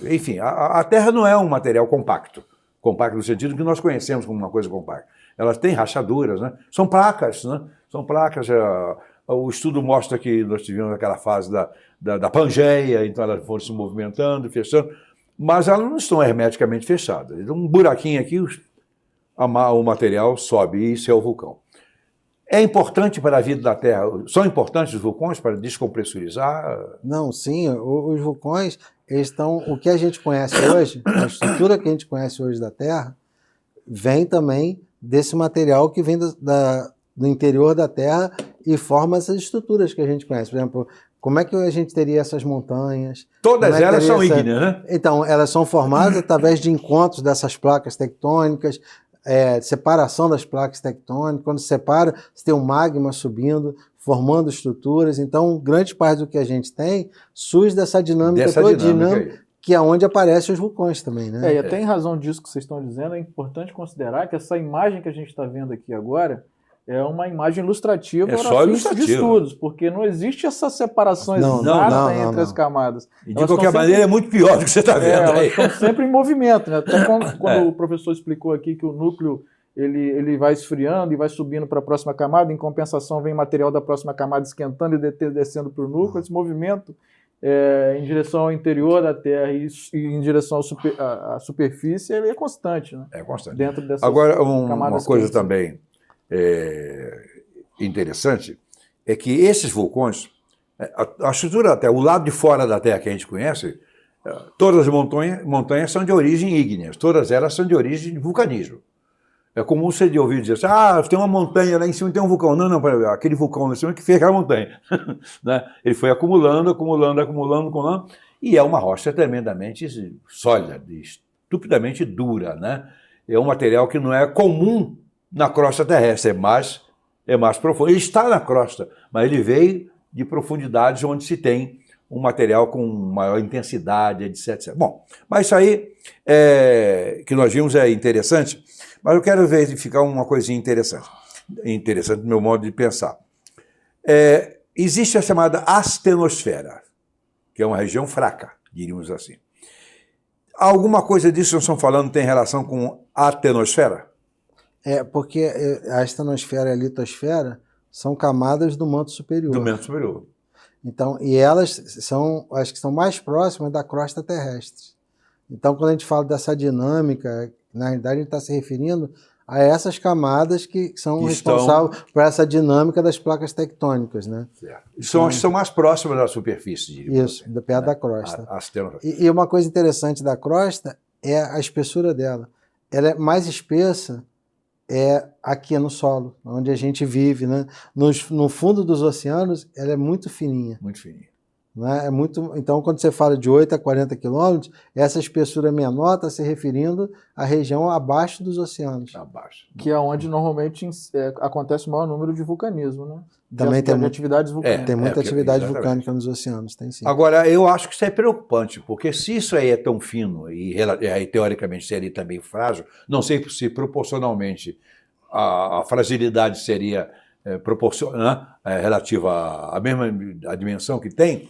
enfim, a Terra não é um material compacto no sentido que nós conhecemos como uma coisa compacta. Ela tem rachaduras, né? São placas, né? São placas. O estudo mostra que nós tivemos aquela fase da Pangeia, então elas foram se movimentando, fechando, mas elas não estão hermeticamente fechadas. Então, um buraquinho aqui, o material sobe, e isso é o vulcão. É importante para a vida da Terra? São importantes os vulcões para descompressurizar? Não, sim. Os vulcões, eles estão... O que a gente conhece hoje, a estrutura que a gente conhece hoje da Terra, vem também desse material que vem do interior da Terra e forma essas estruturas que a gente conhece. Por exemplo, como é que a gente teria essas montanhas? Todas elas são ígneas, né? Então, elas são formadas através de encontros dessas placas tectônicas, separação das placas tectônicas. Quando se separa, você tem um magma subindo, formando estruturas. Então, grande parte do que a gente tem surge dessa dinâmica que é onde aparecem os vulcões também, né? E até em razão disso que vocês estão dizendo, é importante considerar que essa imagem que a gente está vendo aqui agora é uma imagem ilustrativa para fins de estudos, porque não existe essa separação exata entre as camadas. E de qualquer maneira é muito pior do que você está vendo aí. Elas estão sempre em movimento, né? Até quando o professor explicou aqui que o núcleo ele vai esfriando e vai subindo para a próxima camada, em compensação vem material da próxima camada esquentando e descendo para o núcleo, esse movimento em direção ao interior da Terra e em direção à superfície, ele é constante, né? É constante. Dentro dessas Agora, uma coisa também interessante é que esses vulcões, a estrutura da Terra, o lado de fora da Terra que a gente conhece, todas as montanhas são de origem ígnea, todas elas são de origem de vulcanismo. É comum você de ouvir dizer assim, tem uma montanha lá em cima e tem um vulcão. Não, aquele vulcão lá em cima que fez aquela montanha. Né? Ele foi acumulando, e é uma rocha tremendamente sólida, estupidamente dura. Né? É um material que não é comum na crosta terrestre, é mais profundo. Ele está na crosta, mas ele veio de profundidades onde se tem um material com maior intensidade, etc. Bom, mas isso aí que nós vimos é interessante, mas eu quero verificar uma coisinha interessante no meu modo de pensar. Existe a chamada astenosfera, que é uma região fraca, diríamos assim. Alguma coisa disso que nós estamos falando tem relação com a atenosfera? Porque a astenosfera e a litosfera são camadas do manto superior. Do manto superior. Então, e elas são as que são mais próximas da crosta terrestre. Então, quando a gente fala dessa dinâmica, na realidade a gente está se referindo a essas camadas que são responsáveis por essa dinâmica das placas tectônicas, né? São as que são mais próximas da superfície, diríamos. Isso, do pé da crosta. A e uma coisa interessante da crosta é a espessura dela. Ela é mais espessa aqui no solo, onde a gente vive, né? No fundo dos oceanos, ela é muito fininha. Muito fininha. Né? Então, quando você fala de 8 a 40 quilômetros, essa espessura menor está se referindo à região abaixo dos oceanos. Abaixo. Que é onde normalmente acontece o maior número de vulcanismo, né? Também tem atividades vulcânicas. Tem muita atividade vulcânica nos oceanos, tem sim. Agora, eu acho que isso é preocupante, porque se isso aí é tão fino e teoricamente seria também frágil, não sei se proporcionalmente a fragilidade seria relativa à mesma dimensão que tem,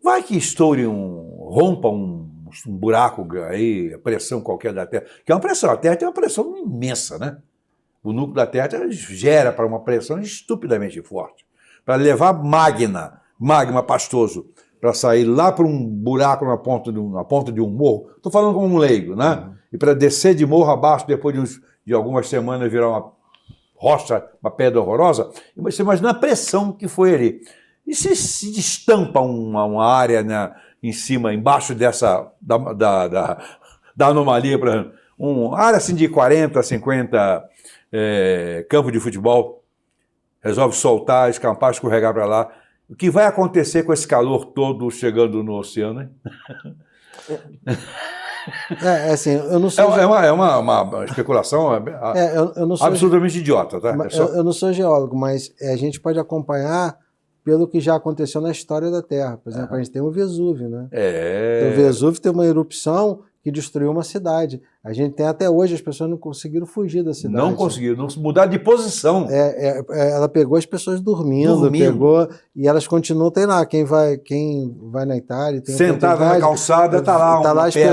vai que estoure rompa um buraco aí, a pressão qualquer da Terra, que é uma pressão, a Terra tem uma pressão imensa, né? O núcleo da Terra gera para uma pressão estupidamente forte. Para levar magma pastoso, para sair lá para um buraco na ponta de um morro, estou falando como um leigo, né? E para descer de morro abaixo, depois de algumas semanas, virar uma rocha, uma pedra horrorosa, você imagina a pressão que foi ali. E se destampa uma área, né, em cima, embaixo da anomalia, por exemplo, uma área assim de 40, 50 campo de futebol, resolve soltar, escampar, escorregar para lá. O que vai acontecer com esse calor todo chegando no oceano, hein? Assim, eu não sou... É uma especulação eu não sou absolutamente idiota, tá? Eu não sou geólogo, mas a gente pode acompanhar pelo que já aconteceu na história da Terra. Por exemplo, a gente tem o Vesúvio, né? O Vesúvio tem uma erupção que destruiu uma cidade. A gente tem até hoje, as pessoas não conseguiram fugir da cidade. Não conseguiram, mudar de posição. Ela pegou as pessoas dormindo. E elas continuam, tem lá, quem vai na Itália... Sentada na calçada, está lá uma lá as pedra.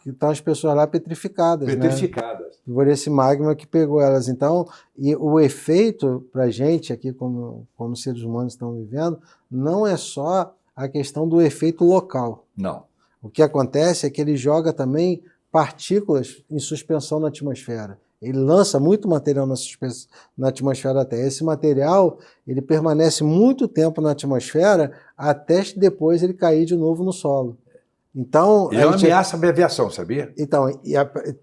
Estão as pessoas lá petrificadas. Petrificadas. Né? Por esse magma que pegou elas. Então, e o efeito para a gente aqui, como seres humanos estão vivendo, não é só a questão do efeito local. Não. O que acontece é que ele joga também partículas em suspensão na atmosfera. Ele lança muito material na atmosfera da Terra. Esse material ele permanece muito tempo na atmosfera até depois ele cair de novo no solo. Então, ele é uma ameaça à aviação, sabia? Então,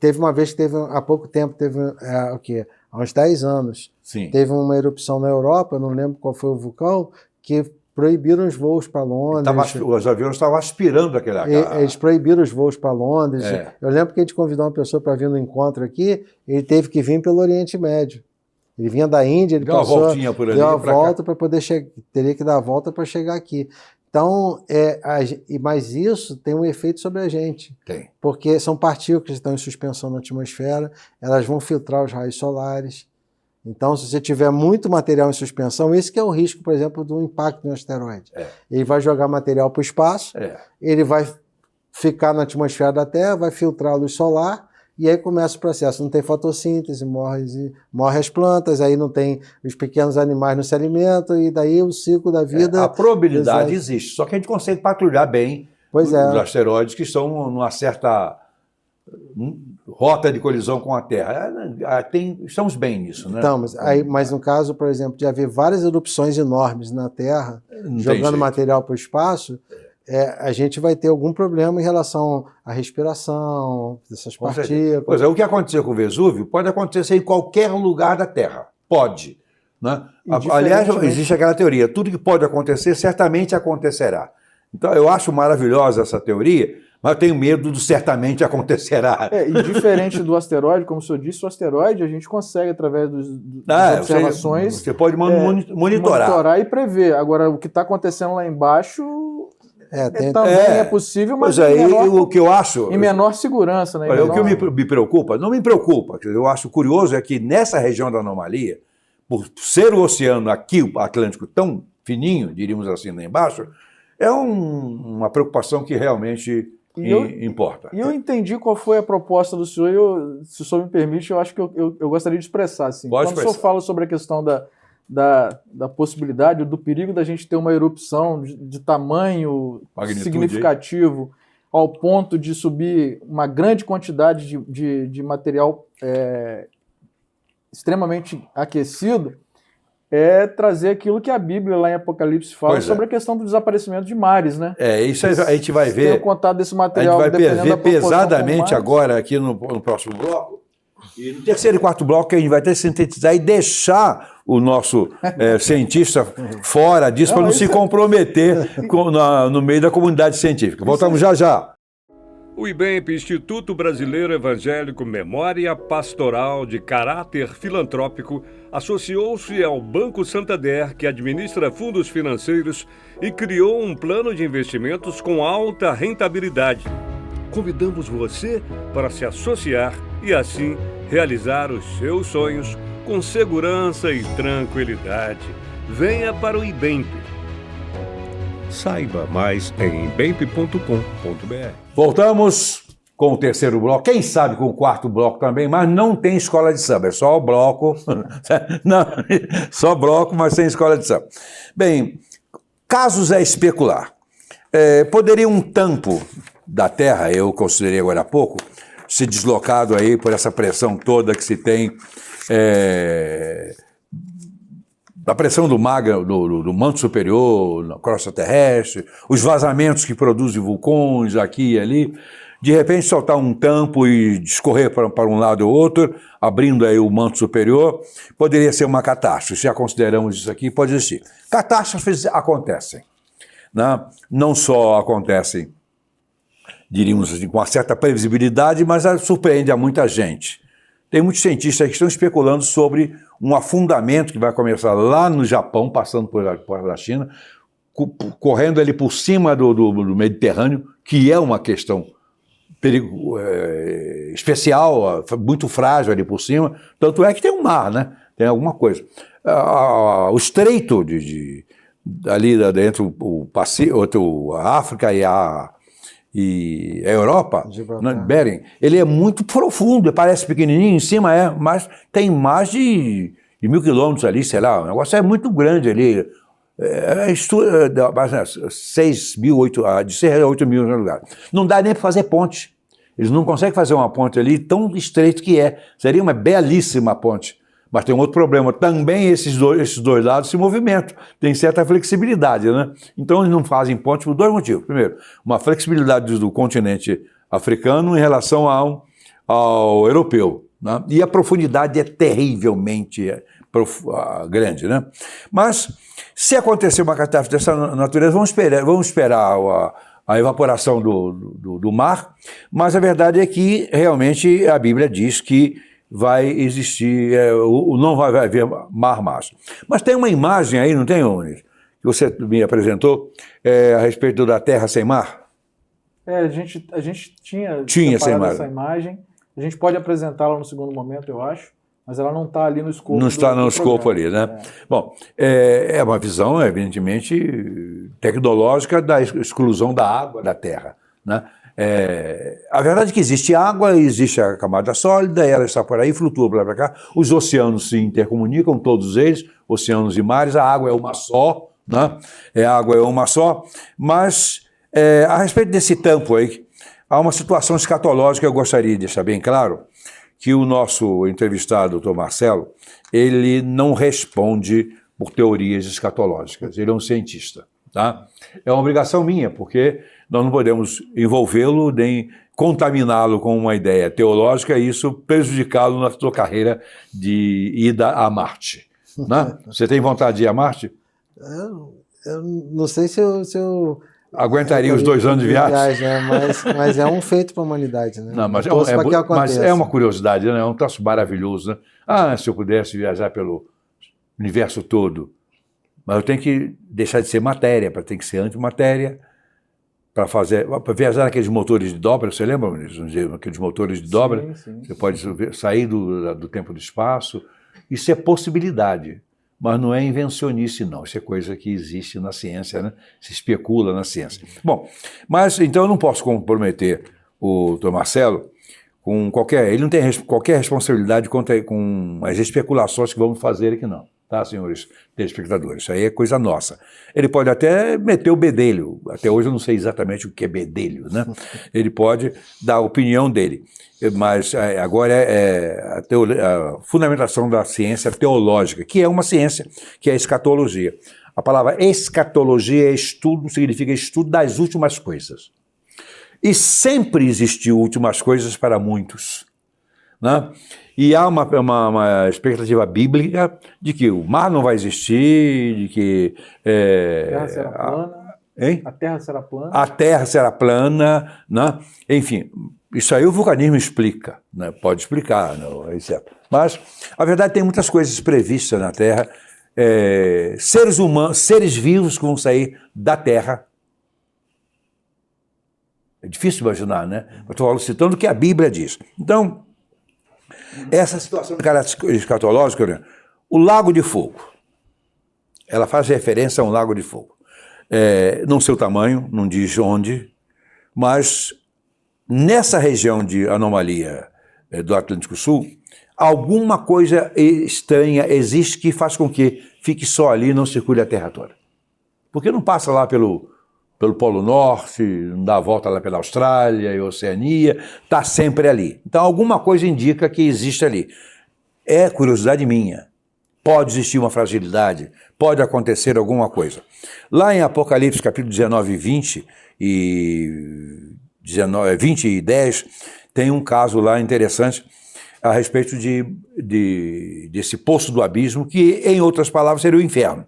teve uma vez que há pouco tempo, há uns 10 anos, Sim. Teve uma erupção na Europa, eu não lembro qual foi o vulcão, que proibiram os voos para Londres. Os aviões estavam aspirando aquela... Eles proibiram os voos para Londres. Eu lembro que a gente convidou uma pessoa para vir no encontro aqui, ele teve que vir pelo Oriente Médio. Ele vinha da Índia, ele deu uma voltinha por ali, deu uma volta para poder chegar, teria que dar a volta para chegar aqui. Então, mas isso tem um efeito sobre a gente. Tem. Porque são partículas que estão em suspensão na atmosfera, elas vão filtrar os raios solares. Então, se você tiver muito material em suspensão, esse que é o risco, por exemplo, do impacto de um asteroide. Ele vai jogar material para o espaço, ele vai ficar na atmosfera da Terra, vai filtrar a luz solar, e aí começa o processo. Não tem fotossíntese, morre as plantas, aí não tem, os pequenos animais não se alimentam, e daí o ciclo da vida... A probabilidade existe, só que a gente consegue patrulhar bem os asteroides que estão numa certa rota de colisão com a Terra. Estamos bem nisso, né? Então, mas no caso, por exemplo, de haver várias erupções enormes na Terra, jogando material para o espaço, a gente vai ter algum problema em relação à respiração, dessas partículas. Pois é, o que aconteceu com o Vesúvio pode acontecer em qualquer lugar da Terra. Pode. Né? Aliás, existe aquela teoria, tudo que pode acontecer, certamente acontecerá. Então, eu acho maravilhosa essa teoria, Mas eu tenho medo do certamente acontecerá. E diferente do asteroide, como o senhor disse, o asteroide a gente consegue, através das observações... Você pode monitorar e prever. Agora, o que está acontecendo lá embaixo também é possível, mas o que eu acho... em menor segurança. Né? O que me preocupa, não me preocupa, eu acho curioso é que nessa região da anomalia, por ser o oceano aqui, o Atlântico, tão fininho, diríamos assim, lá embaixo, é uma preocupação que realmente importa. E eu entendi qual foi a proposta do senhor, se o senhor me permite, eu acho que eu gostaria de expressar. Assim. Pode Quando o senhor fala sobre a questão da possibilidade, do perigo da gente ter uma erupção de tamanho significativo, ao ponto de subir uma grande quantidade de material extremamente aquecido, é trazer aquilo que a Bíblia lá em Apocalipse fala sobre a questão do desaparecimento de mares, né? Isso a gente vai ver. Tem contato desse material, a gente vai ver pesadamente agora aqui no próximo bloco. E no terceiro e quarto bloco a gente vai até sintetizar e deixar o nosso cientista fora disso para não se comprometer no meio da comunidade científica. Voltamos já. O IBEMP, Instituto Brasileiro Evangélico Memória Pastoral de Caráter Filantrópico, associou-se ao Banco Santander, que administra fundos financeiros, e criou um plano de investimentos com alta rentabilidade. Convidamos você para se associar e, assim, realizar os seus sonhos com segurança e tranquilidade. Venha para o IBEMP. Saiba mais em ibemp.com.br. Voltamos com o terceiro bloco, quem sabe com o quarto bloco também, mas não tem escola de samba, é só o bloco, não, só bloco, mas sem escola de samba. Bem, casos a especular. Poderia um tampo da Terra, eu considerei agora há pouco, se deslocado aí por essa pressão toda que se tem, da pressão do magma, do manto superior, na crosta terrestre, os vazamentos que produzem vulcões aqui e ali, de repente soltar um tampo e escorrer para um lado ou outro, abrindo aí o manto superior, poderia ser uma catástrofe. Já consideramos isso aqui, pode existir. Catástrofes acontecem, né? Não só acontecem, diríamos assim, com uma certa previsibilidade, mas surpreende a muita gente. Tem muitos cientistas que estão especulando sobre um afundamento que vai começar lá no Japão, passando pela China, correndo ali por cima do Mediterrâneo, que é uma questão especial, muito frágil ali por cima. Tanto é que tem um mar, né? Tem alguma coisa. O estreito ali dentro, a África e a Europa, Bering, ele é muito profundo, parece pequenininho, em cima mas tem mais de 1.000 quilômetros ali, sei lá, o negócio é muito grande ali, 6 mil, de 6 a 8 mil no lugar. Não dá nem para fazer ponte, eles não conseguem fazer uma ponte ali tão estreito que seria uma belíssima ponte. Mas tem um outro problema, também esses dois lados se movimentam, tem certa flexibilidade, né? Então eles não fazem ponte por dois motivos. Primeiro, uma flexibilidade do continente africano em relação ao europeu, né? E a profundidade é terrivelmente grande, né? Mas se acontecer uma catástrofe dessa natureza, vamos esperar a evaporação do mar, mas a verdade é que realmente a Bíblia diz que vai existir, não vai haver mar mais. Mas tem uma imagem aí, não tem, Unis, que você me apresentou, a respeito da Terra sem mar? A gente tinha essa imagem. A gente pode apresentá-la no segundo momento, eu acho, mas ela não está ali no escopo. Não está no escopo ali, né? Bom, é uma visão, evidentemente, tecnológica da exclusão da água da Terra, né? A verdade é que existe água, existe a camada sólida, ela está por aí, flutua para cá, os oceanos se intercomunicam, todos eles, oceanos e mares, a água é uma só, né? A água é uma só, mas a respeito desse tampo aí, há uma situação escatológica que eu gostaria de deixar bem claro, que o nosso entrevistado, Dr. Marcelo, ele não responde por teorias escatológicas, ele é um cientista, tá? É uma obrigação minha, porque nós não podemos envolvê-lo nem contaminá-lo com uma ideia teológica e isso prejudicá-lo na sua carreira de ida a Marte, né? Você tem vontade de ir a Marte? Eu não sei se eu Aguentaria os 2 anos de viagem? Mas é um feito para a humanidade, né? Não, mas, mas é uma curiosidade, né? É um troço maravilhoso, né? Ah, se eu pudesse viajar pelo universo todo, mas eu tenho que deixar de ser matéria, para ter que ser antimatéria, para viajar naqueles motores de dobra, você lembra? Aqueles motores de dobra, sim. você pode sair do tempo e do espaço. Isso é possibilidade, mas não é invencionice, não. Isso é coisa que existe na ciência, né? Se especula na ciência. Bom, mas então eu não posso comprometer o Dr. Marcelo com ele não tem qualquer responsabilidade com as especulações que vamos fazer aqui, não. Tá, senhores telespectadores? Isso aí é coisa nossa. Ele pode até meter o bedelho. Até hoje eu não sei exatamente o que é bedelho, né? Ele pode dar a opinião dele. Mas agora a fundamentação da ciência teológica, que é uma ciência, que é a escatologia. A palavra escatologia significa estudo das últimas coisas. E sempre existiu últimas coisas para muitos, né? E há uma expectativa bíblica de que o mar não vai existir, de que... A Terra será plana. Hein? A Terra será plana. A Terra será plana, né? Enfim, isso aí o vulcanismo explica, né? Pode explicar, não, etc. Mas, a verdade, tem muitas coisas previstas na Terra, seres humanos, seres vivos que vão sair da Terra. É difícil imaginar, né? Eu estou citando o que a Bíblia diz. Então, essa situação de caráter escatológico, né? O Lago de Fogo, ela faz referência a um lago de fogo. Não sei o tamanho, não diz onde, mas nessa região de anomalia do Atlântico Sul, alguma coisa estranha existe que faz com que fique só ali e não circule a Terra toda. Porque não passa lá pelo Polo Norte, não dá a volta lá pela Austrália e Oceania, está sempre ali. Então alguma coisa indica que existe ali. É curiosidade minha. Pode existir uma fragilidade, pode acontecer alguma coisa. Lá em Apocalipse, capítulo 19 e 20, 20 e 10, tem um caso lá interessante a respeito desse poço do abismo, que, em outras palavras, seria o inferno.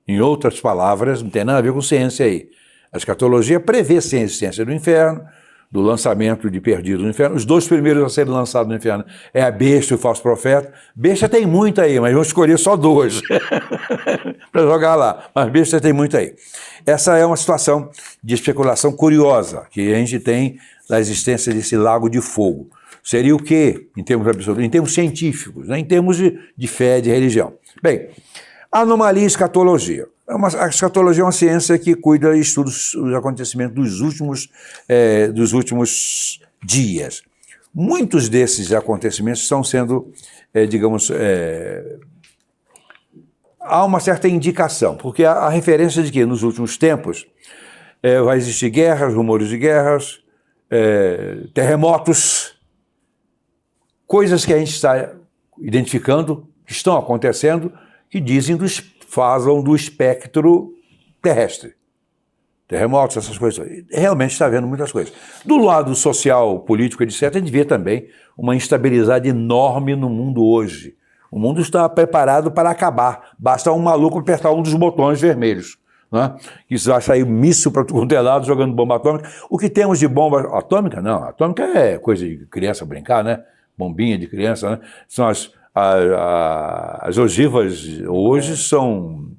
Em outras palavras, não tem nada a ver com ciência aí. A escatologia prevê a existência do inferno, do lançamento de perdidos no inferno. Os 2 primeiros a serem lançados no inferno é a besta e o falso profeta. Besta tem muito aí, mas vamos escolher só 2 para jogar lá. Mas besta tem muito aí. Essa é uma situação de especulação curiosa que a gente tem da existência desse lago de fogo. Seria o quê, em termos absolutos? Em termos científicos, né? Em termos de fé, de religião. Bem, anomalia e escatologia. A escatologia é uma ciência que cuida e estuda os acontecimentos dos últimos dias. Muitos desses acontecimentos estão sendo, há uma certa indicação, porque há a referência de que nos últimos tempos vai existir guerras, rumores de guerras, terremotos, coisas que a gente está identificando, que estão acontecendo, que falam do espectro terrestre. Terremotos, essas coisas. Realmente está havendo muitas coisas. Do lado social, político, etc., a gente vê também uma instabilidade enorme no mundo hoje. O mundo está preparado para acabar. Basta um maluco apertar um dos botões vermelhos, né? Que vai sair míssil para todo lado jogando bomba atômica. O que temos de bomba atômica? Não, atômica é coisa de criança brincar, né? Bombinha de criança, né? São as ogivas hoje são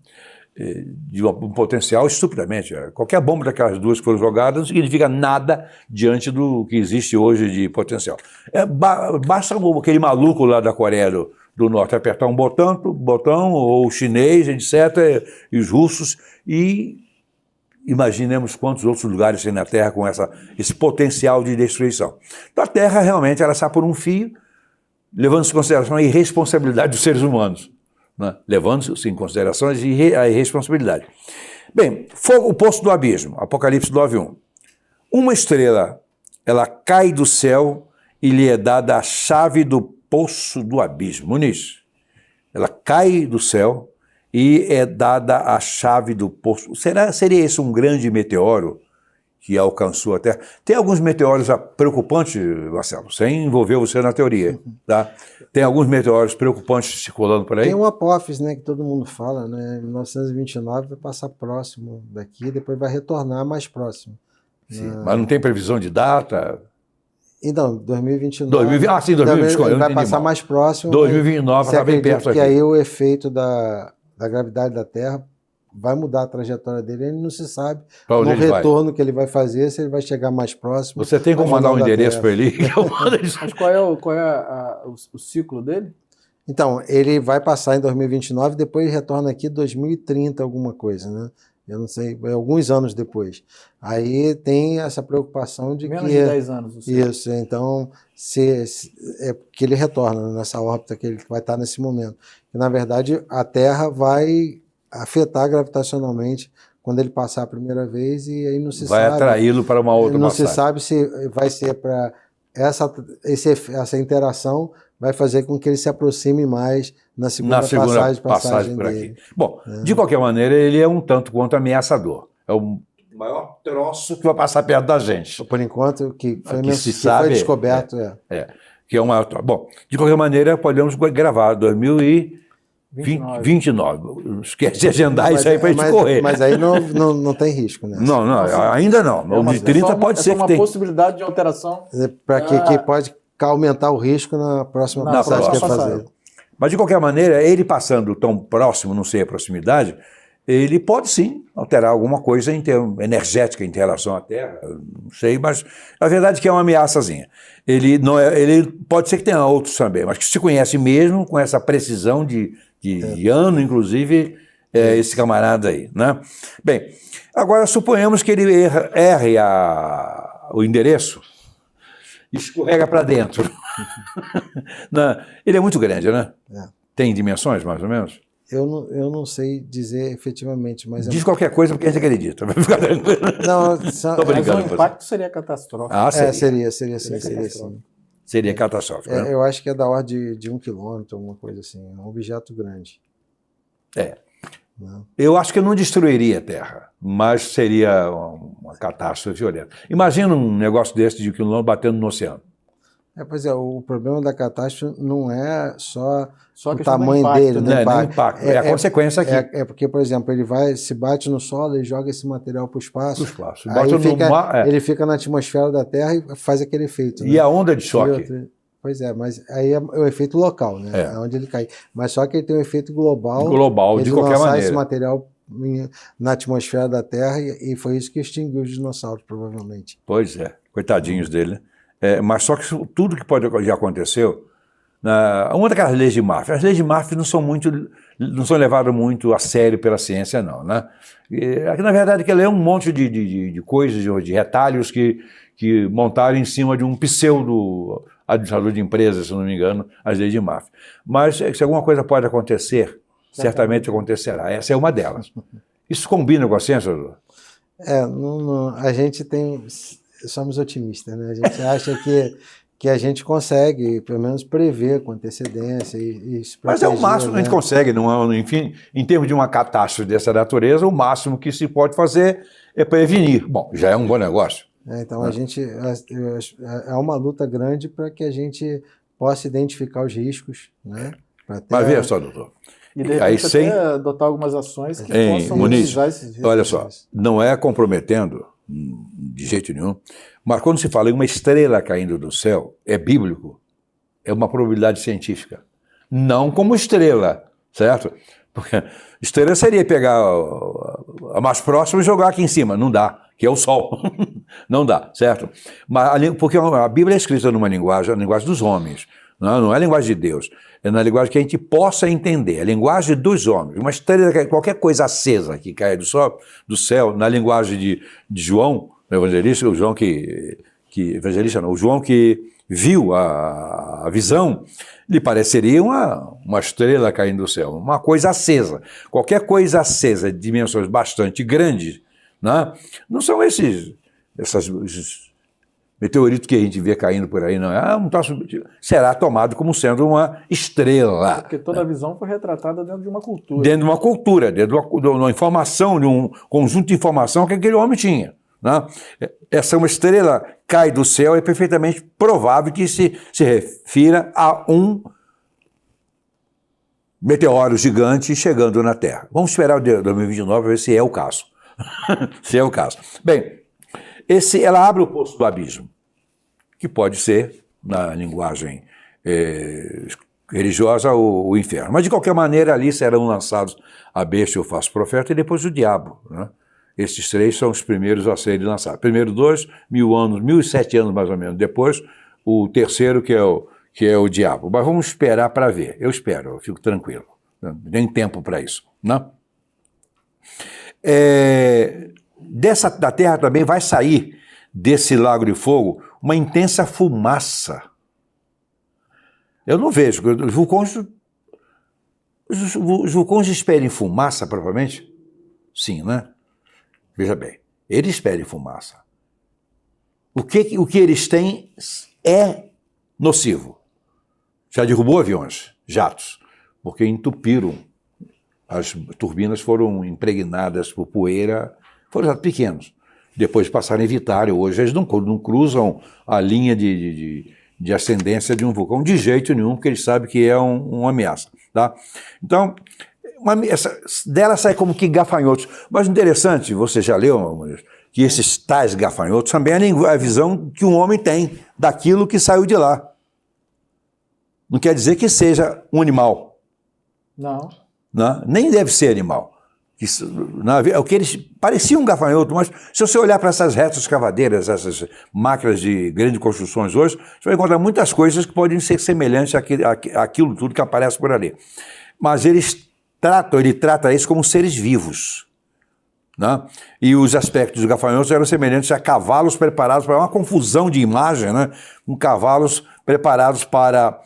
de um potencial estupidamente. Qualquer bomba daquelas 2 que foram jogadas não significa nada diante do que existe hoje de potencial. Basta aquele maluco lá da Coreia do Norte apertar um botão, ou o chinês, etc., e os russos, e imaginemos quantos outros lugares tem na Terra com esse potencial de destruição. Então a Terra realmente ela está por um fio, levando-se em consideração a irresponsabilidade dos seres humanos, né? Levando-se em consideração a irresponsabilidade. Bem, o poço do abismo, Apocalipse 9:1. Uma estrela, ela cai do céu e lhe é dada a chave do poço do abismo. Muniz, ela cai do céu e é dada a chave do poço. Seria esse um grande meteoro que alcançou a Terra. Tem alguns meteoros preocupantes, Marcelo, sem envolver você na teoria, tá? Tem alguns meteoros preocupantes circulando por aí? Tem o Apophis, né, que todo mundo fala, né? Em 1929 vai passar próximo daqui, depois vai retornar mais próximo. Sim, mas não tem previsão de data? Então, 2029. 2020, desculpa, ele vai passar mais próximo. 2029 está bem perto aqui. Que aí o efeito da gravidade da Terra vai mudar a trajetória dele, ele não se sabe no retorno que ele vai fazer, se ele vai chegar mais próximo. Você tem como mandar um endereço para ele? Mas qual é o ciclo dele? Então, ele vai passar em 2029, depois retorna aqui em 2030, alguma coisa, né? Eu não sei, alguns anos depois. Aí tem essa preocupação de menos de 10 anos. Isso, então, é que ele retorna nessa órbita que ele vai estar nesse momento. E, na verdade, a Terra vai afetar gravitacionalmente quando ele passar a primeira vez e aí não se vai sabe... Vai atraí-lo para uma outra Não passagem. se sabe se vai ser para... Essa interação vai fazer com que ele se aproxime mais na segunda passagem por dele. aqui. Bom, de qualquer maneira, ele é um tanto quanto ameaçador. É o maior troço que vai passar perto da gente. Por enquanto, que foi descoberto. Que é o maior troço. Bom, de qualquer maneira, podemos gravar 2029. Esquece de agendar isso aí para a gente correr. Mas aí não tem risco, né? Não, ainda não. O de 30 pode ser que tenha. É uma possibilidade de alteração. Para que pode aumentar o risco na próxima passagem que vai fazer. Mas, de qualquer maneira, ele passando tão próximo, não sei a proximidade, ele pode sim alterar alguma coisa energética em relação à Terra, não sei, mas a verdade é que é uma ameaçazinha. Ele pode ser que tenha outros também, mas que se conhece mesmo com essa precisão de ano, inclusive, esse camarada aí, né? Bem, agora suponhamos que ele erre o endereço e escorrega para dentro. Ele é muito grande, né? Tem dimensões, mais ou menos? Eu não sei dizer efetivamente, mas... Diz qualquer coisa porque a gente acredita. Não, mas o impacto seria catastrófico. Seria sim. Seria catastrófico, né? Eu acho que é da ordem de 1 quilômetro, alguma coisa assim. É um objeto grande. Eu acho que não destruiria a Terra, mas seria uma catástrofe violenta. Imagina um negócio desse de 1 quilômetro batendo no oceano. Pois é, o problema da catástrofe não é só o questão tamanho do impacto, dele, né? não É impacto, é a consequência aqui. É porque, por exemplo, ele se bate no solo e joga esse material para o espaço. Aí ele fica na atmosfera da Terra e faz aquele efeito. E a onda de choque? Pois é, mas aí é o efeito local, né? É onde ele cai. Mas só que ele tem um efeito global. De qualquer maneira. Esse material na atmosfera da Terra e foi isso que extinguiu os dinossauros, provavelmente. Pois é, coitadinhos dele, né? Mas só que tudo que já aconteceu, uma daquelas leis de Murphy, as leis de Murphy não são levadas muito a sério pela ciência, não, né? Na verdade, que ela é um monte de coisas, de retalhos que montaram em cima de um pseudo administrador de empresas, se não me engano, as leis de Murphy. Mas se alguma coisa pode acontecer, certamente acontecerá. Essa é uma delas. Isso combina com a ciência, doutor? A gente somos otimistas, né? A gente acha que a gente consegue, pelo menos, prever com antecedência e se proteger. Mas é o máximo que a gente consegue, enfim, em termos de uma catástrofe dessa natureza, o máximo que se pode fazer é prevenir. Bom, já é um bom negócio. Então, a gente é uma luta grande para que a gente possa identificar os riscos, né? Mas veja só, doutor. E de repente até adotar algumas ações que possam minimizar esses riscos. Olha só, não é comprometendo de jeito nenhum, mas quando se fala em uma estrela caindo do céu, é bíblico, é uma probabilidade científica. Não como estrela, certo? Porque estrela seria pegar a mais próxima e jogar aqui em cima, não dá, que é o Sol. Não dá, certo? Porque a Bíblia é escrita numa linguagem, a linguagem dos homens, não é a linguagem de Deus, é na linguagem que a gente possa entender, a linguagem dos homens. Uma estrela, qualquer coisa acesa que cai do céu, na linguagem de João, o evangelista, o João o João que viu a visão, lhe pareceria uma estrela caindo do céu, uma coisa acesa. Qualquer coisa acesa de dimensões bastante grandes, né? Não são esses meteoritos que a gente vê caindo por aí, não. Será tomado como sendo uma estrela. Porque toda a visão foi retratada dentro de uma cultura. Dentro de uma cultura, dentro de uma informação, de um conjunto de informação que aquele homem tinha. né? Essa uma estrela cai do céu, é perfeitamente provável que se refira a um meteoro gigante chegando na Terra. Vamos esperar o 2029 para ver se é o caso. Se é o caso. Bem, ela abre o poço do abismo, que pode ser, na linguagem religiosa, o inferno. Mas, de qualquer maneira, ali serão lançados a besta e o falso profeta e depois o diabo, né? Esses três são os primeiros a serem lançados. Primeiro 1000 anos, 1007 anos mais ou menos. Depois, o terceiro, que é o diabo. Mas vamos esperar para ver. Eu espero, eu fico tranquilo. Tem tempo para isso, né? Da Terra também vai sair, desse lago de fogo, uma intensa fumaça. Eu não vejo. Os vulcões esperem fumaça, provavelmente? Sim, né? Veja bem, eles esperem fumaça. O que eles têm é nocivo. Já derrubou aviões, jatos, porque entupiram. As turbinas foram impregnadas por poeira, foram jatos pequenos. Depois passaram a evitar, hoje eles não cruzam a linha de ascendência de um vulcão de jeito nenhum, porque eles sabem que é uma ameaça. Tá? Então, dela sai como que gafanhotos. Mas interessante, você já leu, que esses tais gafanhotos também é a visão que um homem tem daquilo que saiu de lá. Não quer dizer que seja um animal. Não. Não, nem deve ser animal. O que eles pareciam um gafanhoto, mas se você olhar para essas retas escavadeiras, essas máquinas de grandes construções hoje, você vai encontrar muitas coisas que podem ser semelhantes àquilo tudo que aparece por ali. Mas ele trata isso como seres vivos, né? E os aspectos dos gafanhotos eram semelhantes a cavalos preparados para uma confusão de imagem, né? Com cavalos preparados para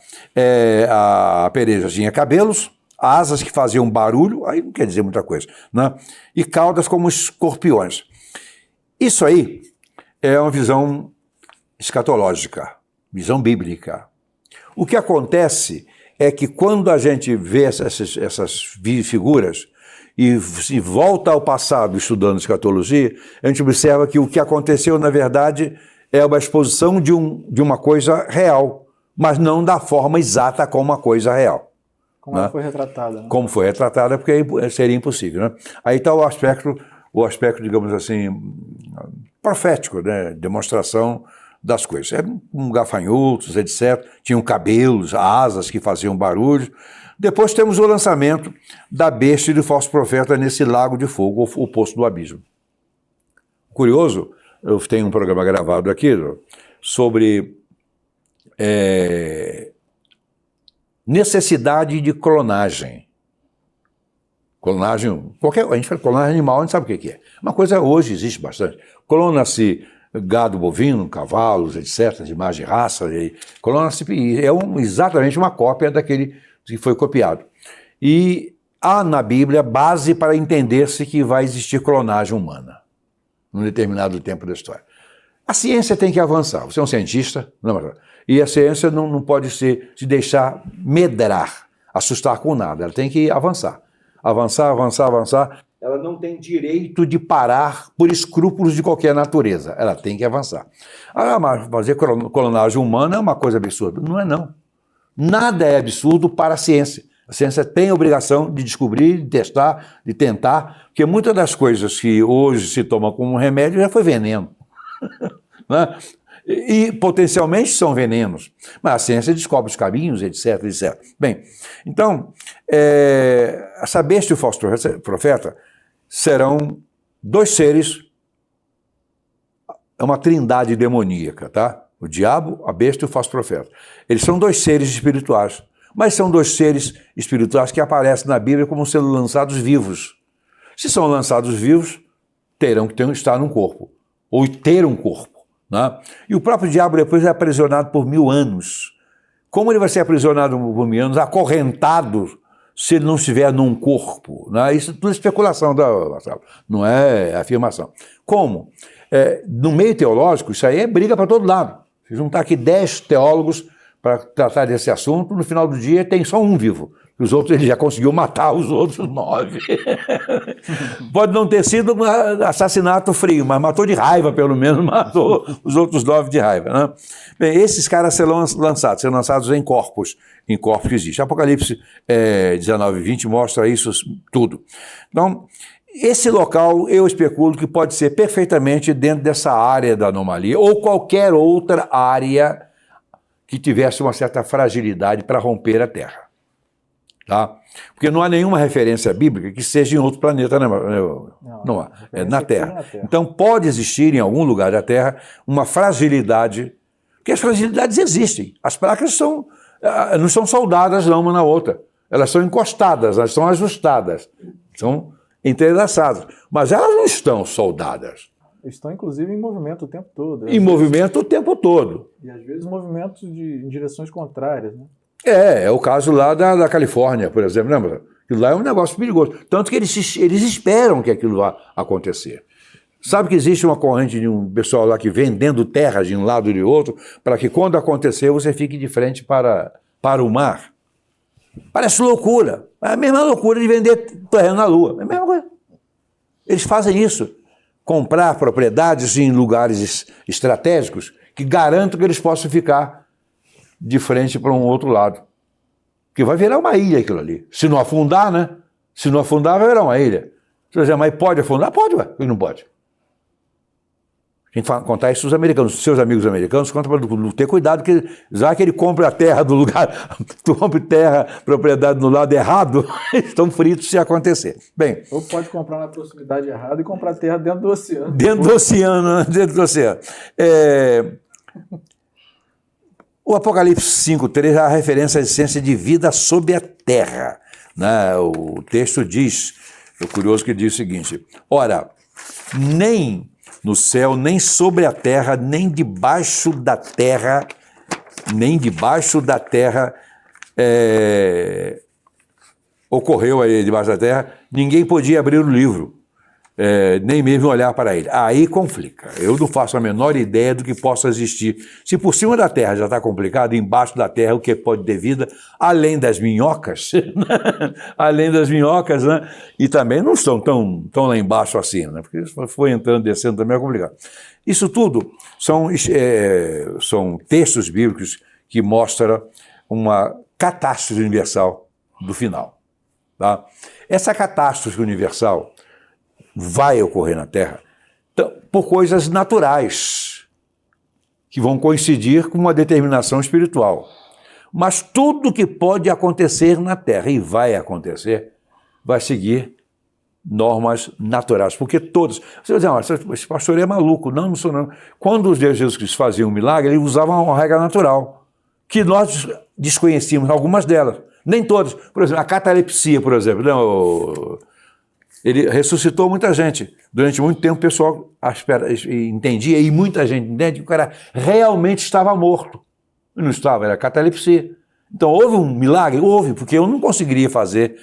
a peleja. Tinha cabelos, asas que faziam barulho, aí não quer dizer muita coisa, né? E caudas como escorpiões. Isso aí é uma visão escatológica, visão bíblica. O que acontece é que quando a gente vê essas figuras e se volta ao passado estudando escatologia, a gente observa que o que aconteceu, na verdade, é uma exposição de uma coisa real, mas não da forma exata como uma coisa real. Como ela foi retratada. Né? Como foi retratada, porque seria impossível. Né? Aí está o aspecto, digamos assim, profético, né? Demonstração das coisas. Eram gafanhotos, etc. Tinham cabelos, asas que faziam barulho. Depois temos o lançamento da besta e do falso profeta nesse lago de fogo, o poço do abismo. Curioso, eu tenho um programa gravado aqui sobre necessidade de clonagem. Clonagem, a gente fala clonagem animal, a gente sabe o que é. Uma coisa hoje existe bastante. Clona-se gado bovino, cavalos, etc., de mais de raça, clona-se, exatamente uma cópia daquele que foi copiado. E há na Bíblia base para entender-se que vai existir clonagem humana num determinado tempo da história. A ciência tem que avançar. Você é um cientista, e a ciência não pode se deixar medrar, assustar com nada. Ela tem que avançar. Avançar. Ela não tem direito de parar por escrúpulos de qualquer natureza. Ela tem que avançar. Mas fazer clonagem humana é uma coisa absurda. Não é, não. Nada é absurdo para a ciência. A ciência tem a obrigação de descobrir, de testar, de tentar, porque muitas das coisas que hoje se tomam como remédio já foi veneno. Né? E potencialmente são venenos. Mas a ciência descobre os caminhos, etc, etc. Bem, então, essa besta e o falso profeta serão dois seres, é uma trindade demoníaca, tá? O diabo, a besta e o falso profeta. Eles são dois seres espirituais, mas são dois seres espirituais que aparecem na Bíblia como sendo lançados vivos. Se são lançados vivos, terão que estar num corpo, ou ter um corpo. Né? E o próprio diabo depois é aprisionado por 1000 anos. Como ele vai ser aprisionado por 1000 anos, acorrentado, se ele não estiver num corpo? Né? Isso é tudo especulação, não é afirmação. Como? No meio teológico, isso aí é briga para todo lado. Se juntar aqui 10 teólogos para tratar desse assunto, no final do dia tem só um vivo. Os outros, ele já conseguiu matar os outros 9. Pode não ter sido um assassinato frio, mas matou de raiva, pelo menos, matou os outros 9 de raiva. Né? Bem, esses caras serão lançados em corpos que existem. Apocalipse 19 e 20 mostra isso tudo. Então, esse local, eu especulo que pode ser perfeitamente dentro dessa área da anomalia, ou qualquer outra área que tivesse uma certa fragilidade para romper a Terra. Tá? Porque não há nenhuma referência bíblica que seja em outro planeta, né? Não há, é na Terra. Então pode existir em algum lugar da Terra uma fragilidade, porque as fragilidades existem, as placas não são soldadas não, uma na outra, elas são encostadas, elas são ajustadas, são entrelaçadas, mas elas não estão soldadas. Estão, inclusive, em movimento o tempo todo. Em movimento o tempo todo. E às vezes movimentos em direções contrárias, né? É o caso lá da Califórnia, por exemplo, lembra? Aquilo lá é um negócio perigoso. Tanto que eles esperam que aquilo vá acontecer. Sabe que existe uma corrente de um pessoal lá que vendendo terra de um lado e de outro, para que quando acontecer você fique de frente para o mar? Parece loucura. É a mesma loucura de vender terra na Lua. É a mesma coisa. Eles fazem isso. Comprar propriedades em lugares estratégicos que garantam que eles possam ficar de frente para um outro lado. Porque vai virar uma ilha aquilo ali. Se não afundar, né? Se não afundar, vai virar uma ilha. Você vai dizer, mas pode afundar? Pode, ué. Ele não pode. Tem que contar isso aos americanos, seus amigos americanos, conta para ter cuidado, que já que ele compra a terra do lugar, tu compra terra, propriedade no lado errado, estão fritos se acontecer. Bem, ou pode comprar na proximidade errada e comprar terra dentro do oceano. Dentro do oceano, né? Dentro do oceano. O Apocalipse 5:3 é a referência à essência de vida sob a terra. Né? O texto diz, é curioso que diz o seguinte, ora, nem no céu, nem sobre a terra, nem debaixo da terra, ocorreu aí debaixo da terra, ninguém podia abrir o livro, nem mesmo olhar para ele. Aí complica. Eu não faço a menor ideia do que possa existir. Se por cima da terra já está complicado, embaixo da terra o que pode ter vida, além das minhocas, além das minhocas, né? E também não estão tão lá embaixo assim, né? Porque se for entrando, descendo também é complicado. Isso tudo são textos bíblicos que mostram uma catástrofe universal do final. Tá? Essa catástrofe universal vai ocorrer na Terra por coisas naturais, que vão coincidir com uma determinação espiritual. Mas tudo que pode acontecer na Terra, e vai acontecer, vai seguir normas naturais, porque todos... Você vai dizer, esse pastor é maluco. Não sou não. Quando os Jesus Cristo faziam um milagre, ele usava uma regra natural, que nós desconhecíamos algumas delas, nem todas. Por exemplo, a catalepsia, por exemplo, não... Ele ressuscitou muita gente. Durante muito tempo o pessoal entendia, e muita gente entende, que o cara realmente estava morto. E não estava, era catalepsia. Então houve um milagre? Houve, porque eu não conseguiria fazer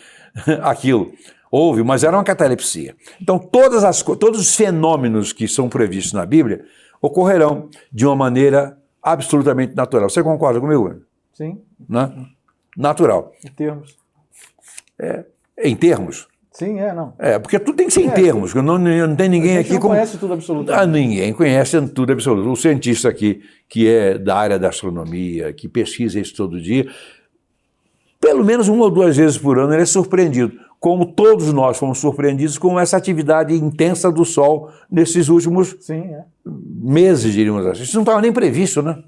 aquilo. Houve, mas era uma catalepsia. Então todos os fenômenos que são previstos na Bíblia ocorrerão de uma maneira absolutamente natural. Você concorda comigo? Sim. Né? Natural. Em termos. Em termos? Sim, não. Porque tudo tem que ser em termos, não tem ninguém aqui... Não conhece tudo absolutamente. Ninguém conhece tudo absoluto. O cientista aqui, que é da área da astronomia, que pesquisa isso todo dia, pelo menos 1 ou 2 vezes por ano ele é surpreendido, como todos nós fomos surpreendidos com essa atividade intensa do Sol nesses últimos meses, diríamos assim. Isso não estava nem previsto, né?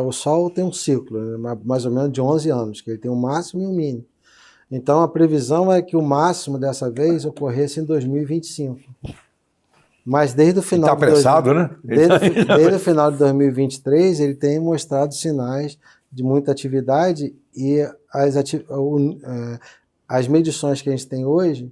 O Sol tem um ciclo, né, mais ou menos de 11 anos, que ele tem um máximo e um mínimo. Então, a previsão é que o máximo dessa vez ocorresse em 2025. Mas desde o final está apressado, né? Desde o final de 2023, ele tem mostrado sinais de muita atividade e as medições que a gente tem hoje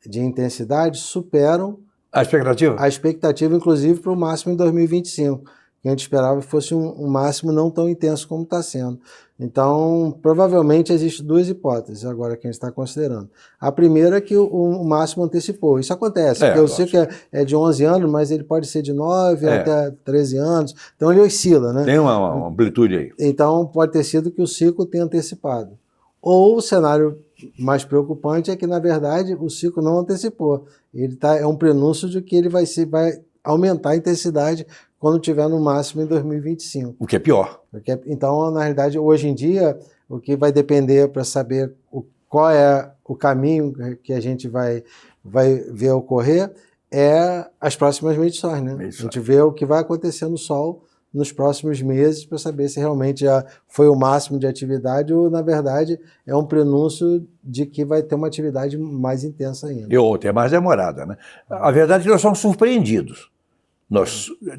de intensidade superam a expectativa? A expectativa, inclusive, para o máximo em 2025. Que a gente esperava que fosse um máximo não tão intenso como está sendo. Então, provavelmente existem 2 hipóteses agora que a gente está considerando. A primeira é que o máximo antecipou. Isso acontece, porque eu sei que é de 11 anos, mas ele pode ser de 9 até 13 anos. Então, ele oscila, né? Tem uma amplitude aí. Então, pode ter sido que o ciclo tenha antecipado. Ou o cenário mais preocupante é que, na verdade, o ciclo não antecipou. É um prenúncio de que ele vai aumentar a intensidade quando tiver no máximo em 2025. O que é pior. Então, na realidade, hoje em dia, o que vai depender para saber qual é o caminho que a gente vai ver ocorrer é as próximas medições, né? A gente vê o que vai acontecer no Sol nos próximos meses para saber se realmente já foi o máximo de atividade ou, na verdade, é um prenúncio de que vai ter uma atividade mais intensa ainda. Ou até mais demorada, né? A verdade é que nós somos surpreendidos.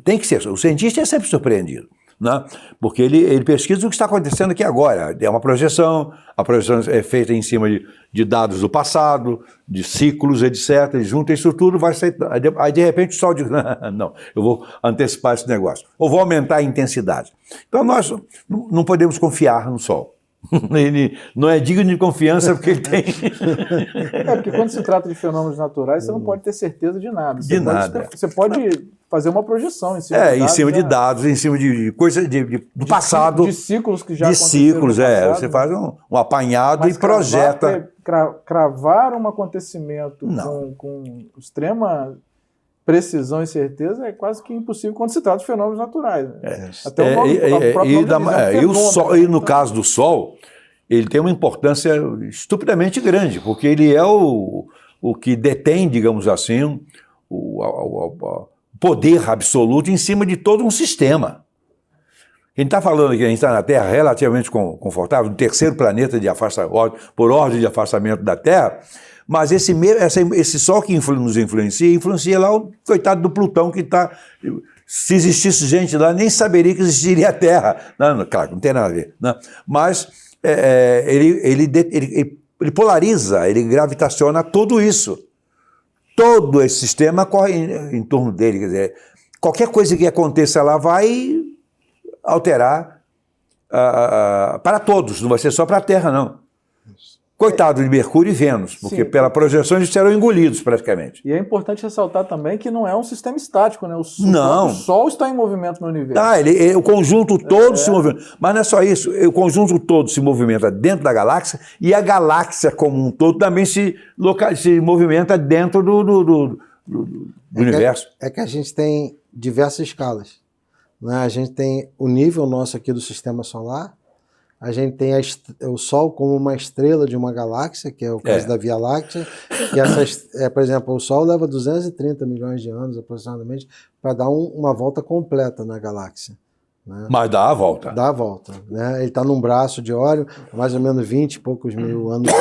Tem que ser. O cientista é sempre surpreendido, né? Porque ele pesquisa o que está acontecendo aqui agora. É uma projeção, a projeção é feita em cima de dados do passado, de ciclos, etc. Ele junta isso tudo, vai sair. Aí de repente o Sol diz: não, eu vou antecipar esse negócio, ou vou aumentar a intensidade. Então nós não podemos confiar no Sol. Ele não é digno de confiança porque ele tem... Porque quando se trata de fenômenos naturais, você não pode ter certeza de nada. Você pode fazer uma projeção em cima de dados. Em cima de dados, em cima de coisas do passado. De ciclos que já aconteceram. De ciclos, você faz um apanhado. Mas e projeta. Cravar um acontecimento com extrema precisão e certeza é quase que impossível quando se trata de fenômenos naturais. Até o próprio nome e no caso do Sol, ele tem uma importância estupidamente grande, porque ele é o que detém, digamos assim, o poder absoluto em cima de todo um sistema. A gente está falando que a gente está na Terra relativamente confortável, no terceiro planeta por ordem de afastamento da Terra, mas esse Sol que nos influencia lá o coitado do Plutão que está... Se existisse gente lá, nem saberia que existiria a Terra. Claro, não tem nada a ver. Mas ele polariza, ele gravitaciona tudo isso. Todo esse sistema corre em torno dele. Quer dizer, qualquer coisa que aconteça lá vai alterar para todos, não vai ser só para a Terra, não. Coitado de Mercúrio e Vênus, porque pela projeção eles serão engolidos praticamente. E é importante ressaltar também que não é um sistema estático, né? O Sol está em movimento no universo. O conjunto todo se movimenta. Mas não é só isso, o conjunto todo se movimenta dentro da galáxia e a galáxia como um todo também se movimenta dentro do universo. É que a gente tem diversas escalas, né? A gente tem o nível nosso aqui do sistema solar. A gente tem o Sol como uma estrela de uma galáxia, que é o caso da Via Láctea. E por exemplo, o Sol leva 230 milhões de anos aproximadamente para dar uma volta completa na galáxia, né? Mas dá a volta. Dá a volta, né? Ele está num braço de Órion, mais ou menos 20 e poucos mil anos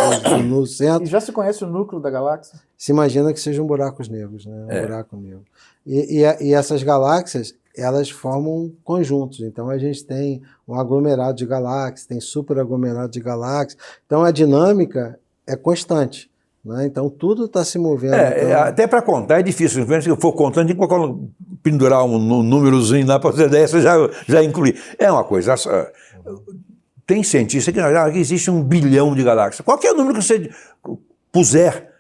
no centro. E já se conhece o núcleo da galáxia? Se imagina que sejam buracos negros, né? Um buraco negro. E essas galáxias, elas formam conjuntos. Então a gente tem um aglomerado de galáxias, tem superaglomerado de galáxias. Então a dinâmica é constante, né? Então tudo está se movendo. Até para contar é difícil. Se eu for contando, tem que pendurar um númerozinho lá para você ideia, você já incluir. É uma coisa. Tem cientista que existe 1 bilhão de galáxias. Qualquer número que você puser.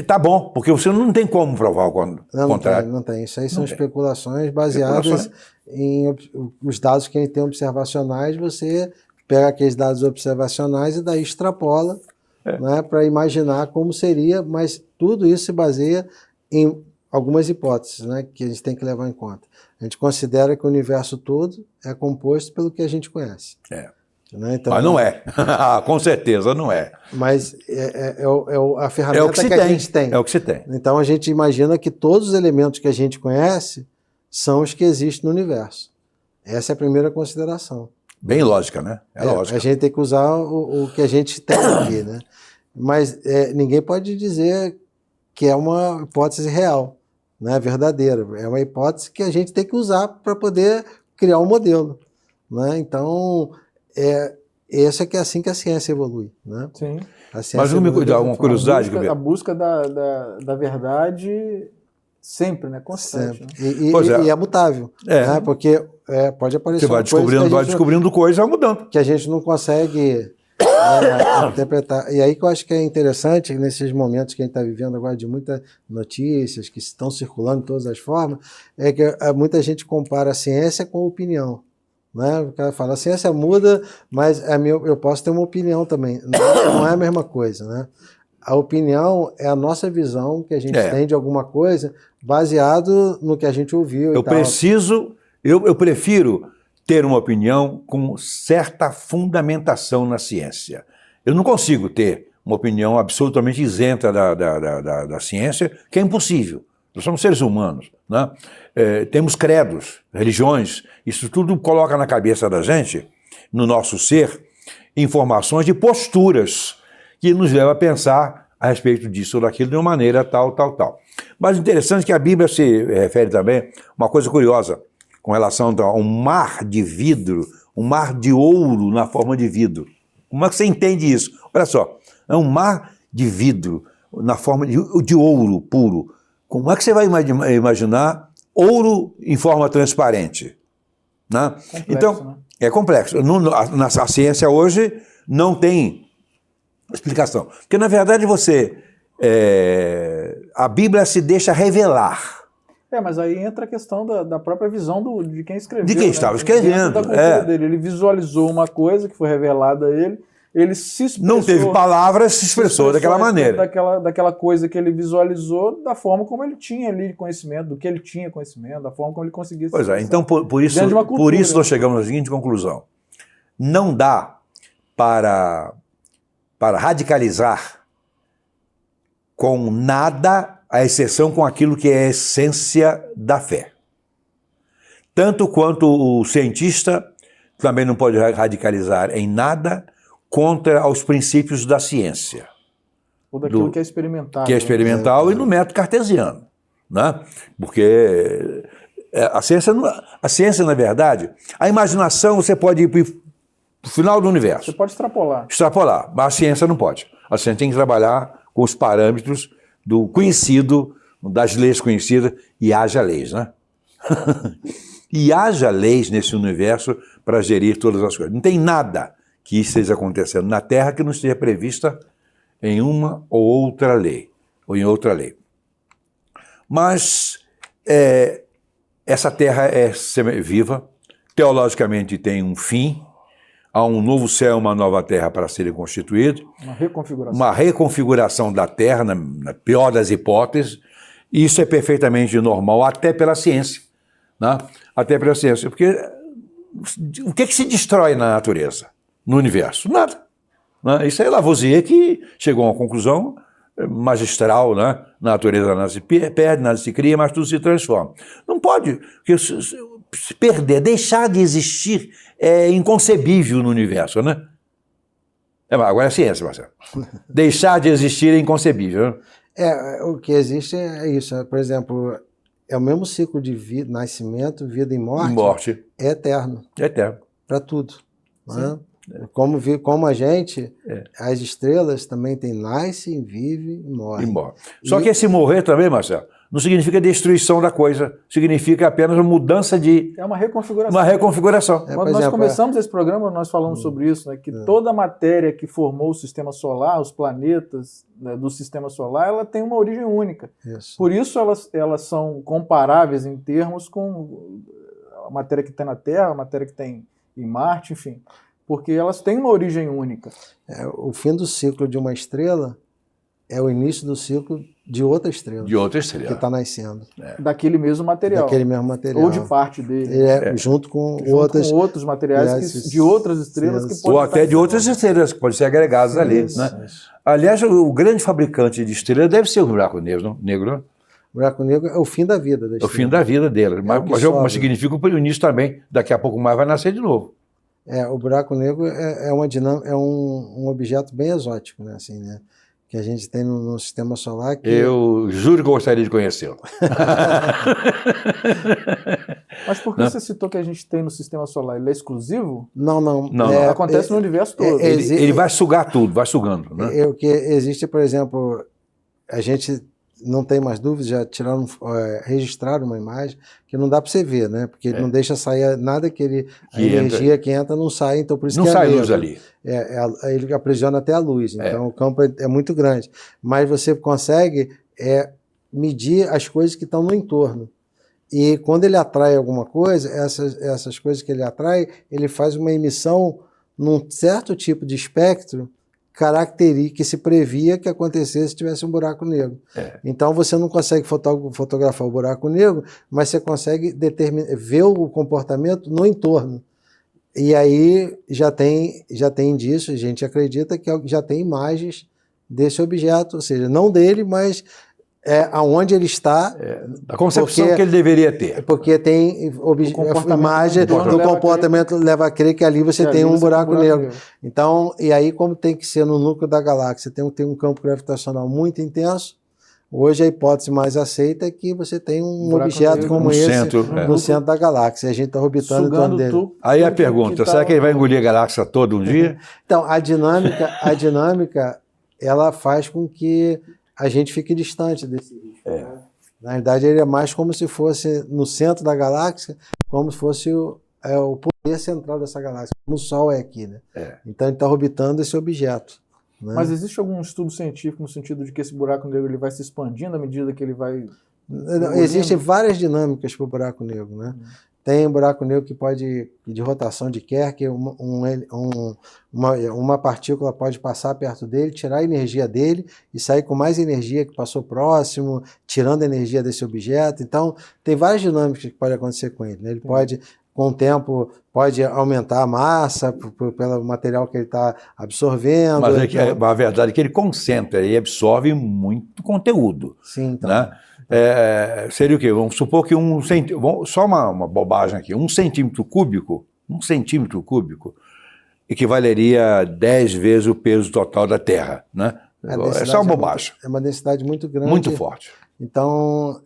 Tá bom, porque você não tem como provar o contrário. Não tem. Isso aí são especulações baseadas em os dados que a gente tem observacionais. Você pega aqueles dados observacionais e daí extrapola, né, para imaginar como seria, mas tudo isso se baseia em algumas hipóteses, né, que a gente tem que levar em conta. A gente considera que o universo todo é composto pelo que a gente conhece. Né? Então, mas não é. Com certeza não é. Mas a ferramenta que a gente tem. É o que se tem. Então a gente imagina que todos os elementos que a gente conhece são os que existem no universo. Essa é a primeira consideração. Bem lógica, né? Lógica. A gente tem que usar o que a gente tem aqui, né? Mas ninguém pode dizer que é uma hipótese real, né? Verdadeira. É uma hipótese que a gente tem que usar para poder criar um modelo, né? Então... essa que é assim que a ciência evolui, né? Sim. Mas vamos me cuidar, uma curiosidade. A busca da verdade sempre, né? Constante. Sempre. Né? E é mutável, né? Porque pode aparecer você vai descobrindo coisa, vai mudando. Que a gente não consegue interpretar. E aí que eu acho que é interessante, nesses momentos que a gente está vivendo agora, de muitas notícias que estão circulando de todas as formas, é que muita gente compara a ciência com a opinião. né? O cara fala, a ciência muda, mas eu posso ter uma opinião também. Não é a mesma coisa, né? A opinião é a nossa visão que a gente tem de alguma coisa baseado no que a gente ouviu. Eu prefiro ter uma opinião com certa fundamentação na ciência. Eu não consigo ter uma opinião absolutamente isenta da ciência, que é impossível. Nós somos seres humanos, né? Temos credos, religiões, isso tudo coloca na cabeça da gente, no nosso ser, informações de posturas que nos levam a pensar a respeito disso ou daquilo de uma maneira tal. Mas interessante que a Bíblia se refere também a uma coisa curiosa com relação a um mar de vidro, um mar de ouro na forma de vidro. Como é que você entende isso? Olha só, é um mar de vidro na forma de ouro puro. Como é que você vai imaginar ouro em forma transparente? Né? Complexo, então, né? É complexo. A ciência hoje não tem explicação. Porque, na verdade, a Bíblia se deixa revelar. Mas aí entra a questão da própria visão de quem escreveu. De quem estava escrevendo. Da cultura dele. Ele visualizou uma coisa que foi revelada a ele se expressou. Não teve palavras, se expressou daquela maneira. Daquela coisa que ele visualizou, da forma como ele tinha ali conhecimento, do que ele tinha conhecimento, da forma como ele conseguia se expressar. Pois é, então por isso nós chegamos à seguinte conclusão. Não dá para radicalizar com nada, à exceção com aquilo que é a essência da fé. Tanto quanto o cientista também não pode radicalizar em nada contra os princípios da ciência. Ou daquilo que é experimental. Que é experimental e no método cartesiano. Né? Porque a ciência, na verdade, a imaginação você pode ir para o final do universo. Você pode extrapolar. Extrapolar, mas a ciência não pode. A ciência tem que trabalhar com os parâmetros do conhecido, das leis conhecidas, e haja leis, né? E haja leis nesse universo para gerir todas as coisas. Não tem nada que esteja acontecendo na Terra que não esteja prevista em uma ou outra lei, ou em outra lei. Mas essa Terra é viva, teologicamente tem um fim, há um novo céu e uma nova terra para serem constituídos. Uma reconfiguração da Terra, na pior das hipóteses. E isso é perfeitamente normal, até pela ciência. Né? Até pela ciência. Porque o que se destrói na natureza, no universo? Nada. Né? Isso é Lavoisier que chegou a uma conclusão magistral, né? Na natureza nada se perde, nada se cria, mas tudo se transforma. Não pode, porque se perder, deixar de existir é inconcebível no universo, né? Agora é ciência, Marcelo. Deixar de existir é inconcebível. Né? O que existe é isso. Por exemplo, é o mesmo ciclo de vida, nascimento, vida e morte. É eterno. É eterno. Para tudo. Né? Como a gente, as estrelas também têm nasce, vive e morre. Só que esse morrer também, Marcelo, não significa destruição da coisa, significa apenas uma mudança de... É uma reconfiguração. Uma reconfiguração. Quando nós começamos esse programa, nós falamos sobre isso, né, que toda a matéria que formou o sistema solar, os planetas, né, do sistema solar, ela tem uma origem única. Isso. Por isso elas são comparáveis em termos com a matéria que tem na Terra, a matéria que tem em Marte, enfim. Porque elas têm uma origem única. O fim do ciclo de uma estrela é o início do ciclo de outra estrela. De outra estrela. Que está nascendo. Daquele mesmo material. Daquele mesmo material. Ou de parte dele. Junto com outros materiais de outras estrelas. Que ou até de outras estrelas que podem ser agregadas ali. Né? Aliás, o grande fabricante de estrelas deve ser o buraco negro, né? O buraco negro é o fim da vida da estrela. É o fim da vida dele. Mas significa o início também. Daqui a pouco mais vai nascer de novo. O buraco negro é um objeto bem exótico, né? Assim, né? Que a gente tem no sistema solar. Eu juro que eu gostaria de conhecê-lo. Mas por que você citou que a gente tem no sistema solar? Ele é exclusivo? Não. Acontece no universo todo. Ele vai sugar tudo, vai sugando. Né? O que existe, por exemplo, a gente não tem mais dúvidas, já registraram uma imagem que não dá para você ver, né? Porque ele não deixa sair nada a energia que entra não sai, então por isso não que sai luz ali. Ele aprisiona até a luz, então o campo é muito grande. Mas você consegue medir as coisas que estão no entorno. E quando ele atrai alguma coisa, essas coisas que ele atrai, ele faz uma emissão num certo tipo de espectro que se previa que acontecesse se tivesse um buraco negro. Então você não consegue fotografar o buraco negro, mas você consegue ver o comportamento no entorno. E aí já tem indícios, a gente acredita que já tem imagens desse objeto, ou seja, não dele, mas aonde ele está. A concepção que ele deveria ter. Porque tem imagem do comportamento leva a crer que ali você tem um buraco negro. Então, e aí como tem que ser no núcleo da galáxia, tem um campo gravitacional muito intenso, hoje a hipótese mais aceita é que você tem um objeto como esse no centro da galáxia. A gente está orbitando em torno dele. Aí a pergunta, será que ele vai engolir a galáxia toda um dia? Então, a dinâmica, ela faz com que a gente fique distante desse risco. Né? Na verdade, ele é mais como se fosse no centro da galáxia, como se fosse o poder central dessa galáxia, como o Sol é aqui. Né? Então, ele está orbitando esse objeto. Né? Mas existe algum estudo científico no sentido de que esse buraco negro ele vai se expandindo à medida que ele vai... Existem várias dinâmicas para o buraco negro. Né? Tem um buraco negro que pode, de rotação de Kerr, uma partícula pode passar perto dele, tirar a energia dele e sair com mais energia que passou próximo, tirando a energia desse objeto. Então, tem várias dinâmicas que podem acontecer com ele. Né? Ele pode, com o tempo, pode aumentar a massa pelo material que ele está absorvendo. Mas a verdade é que ele concentra e absorve muito conteúdo. Sim, então. Né? Seria o quê? Vamos supor que só uma bobagem aqui, 1 centímetro cúbico equivaleria 10 vezes o peso total da Terra. Né? É só uma bobagem. É uma densidade muito grande. Muito forte. Então,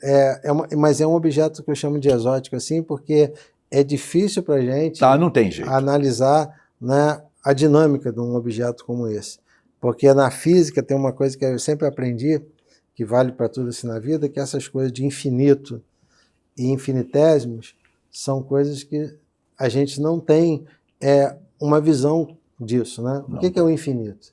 mas é um objeto que eu chamo de exótico, assim, porque é difícil para a gente não tem jeito. Analisar, né, a dinâmica de um objeto como esse. Porque na física tem uma coisa que eu sempre aprendi, que vale para tudo assim na vida, que essas coisas de infinito e infinitésimos são coisas que a gente não tem uma visão disso. Né? O que é o infinito?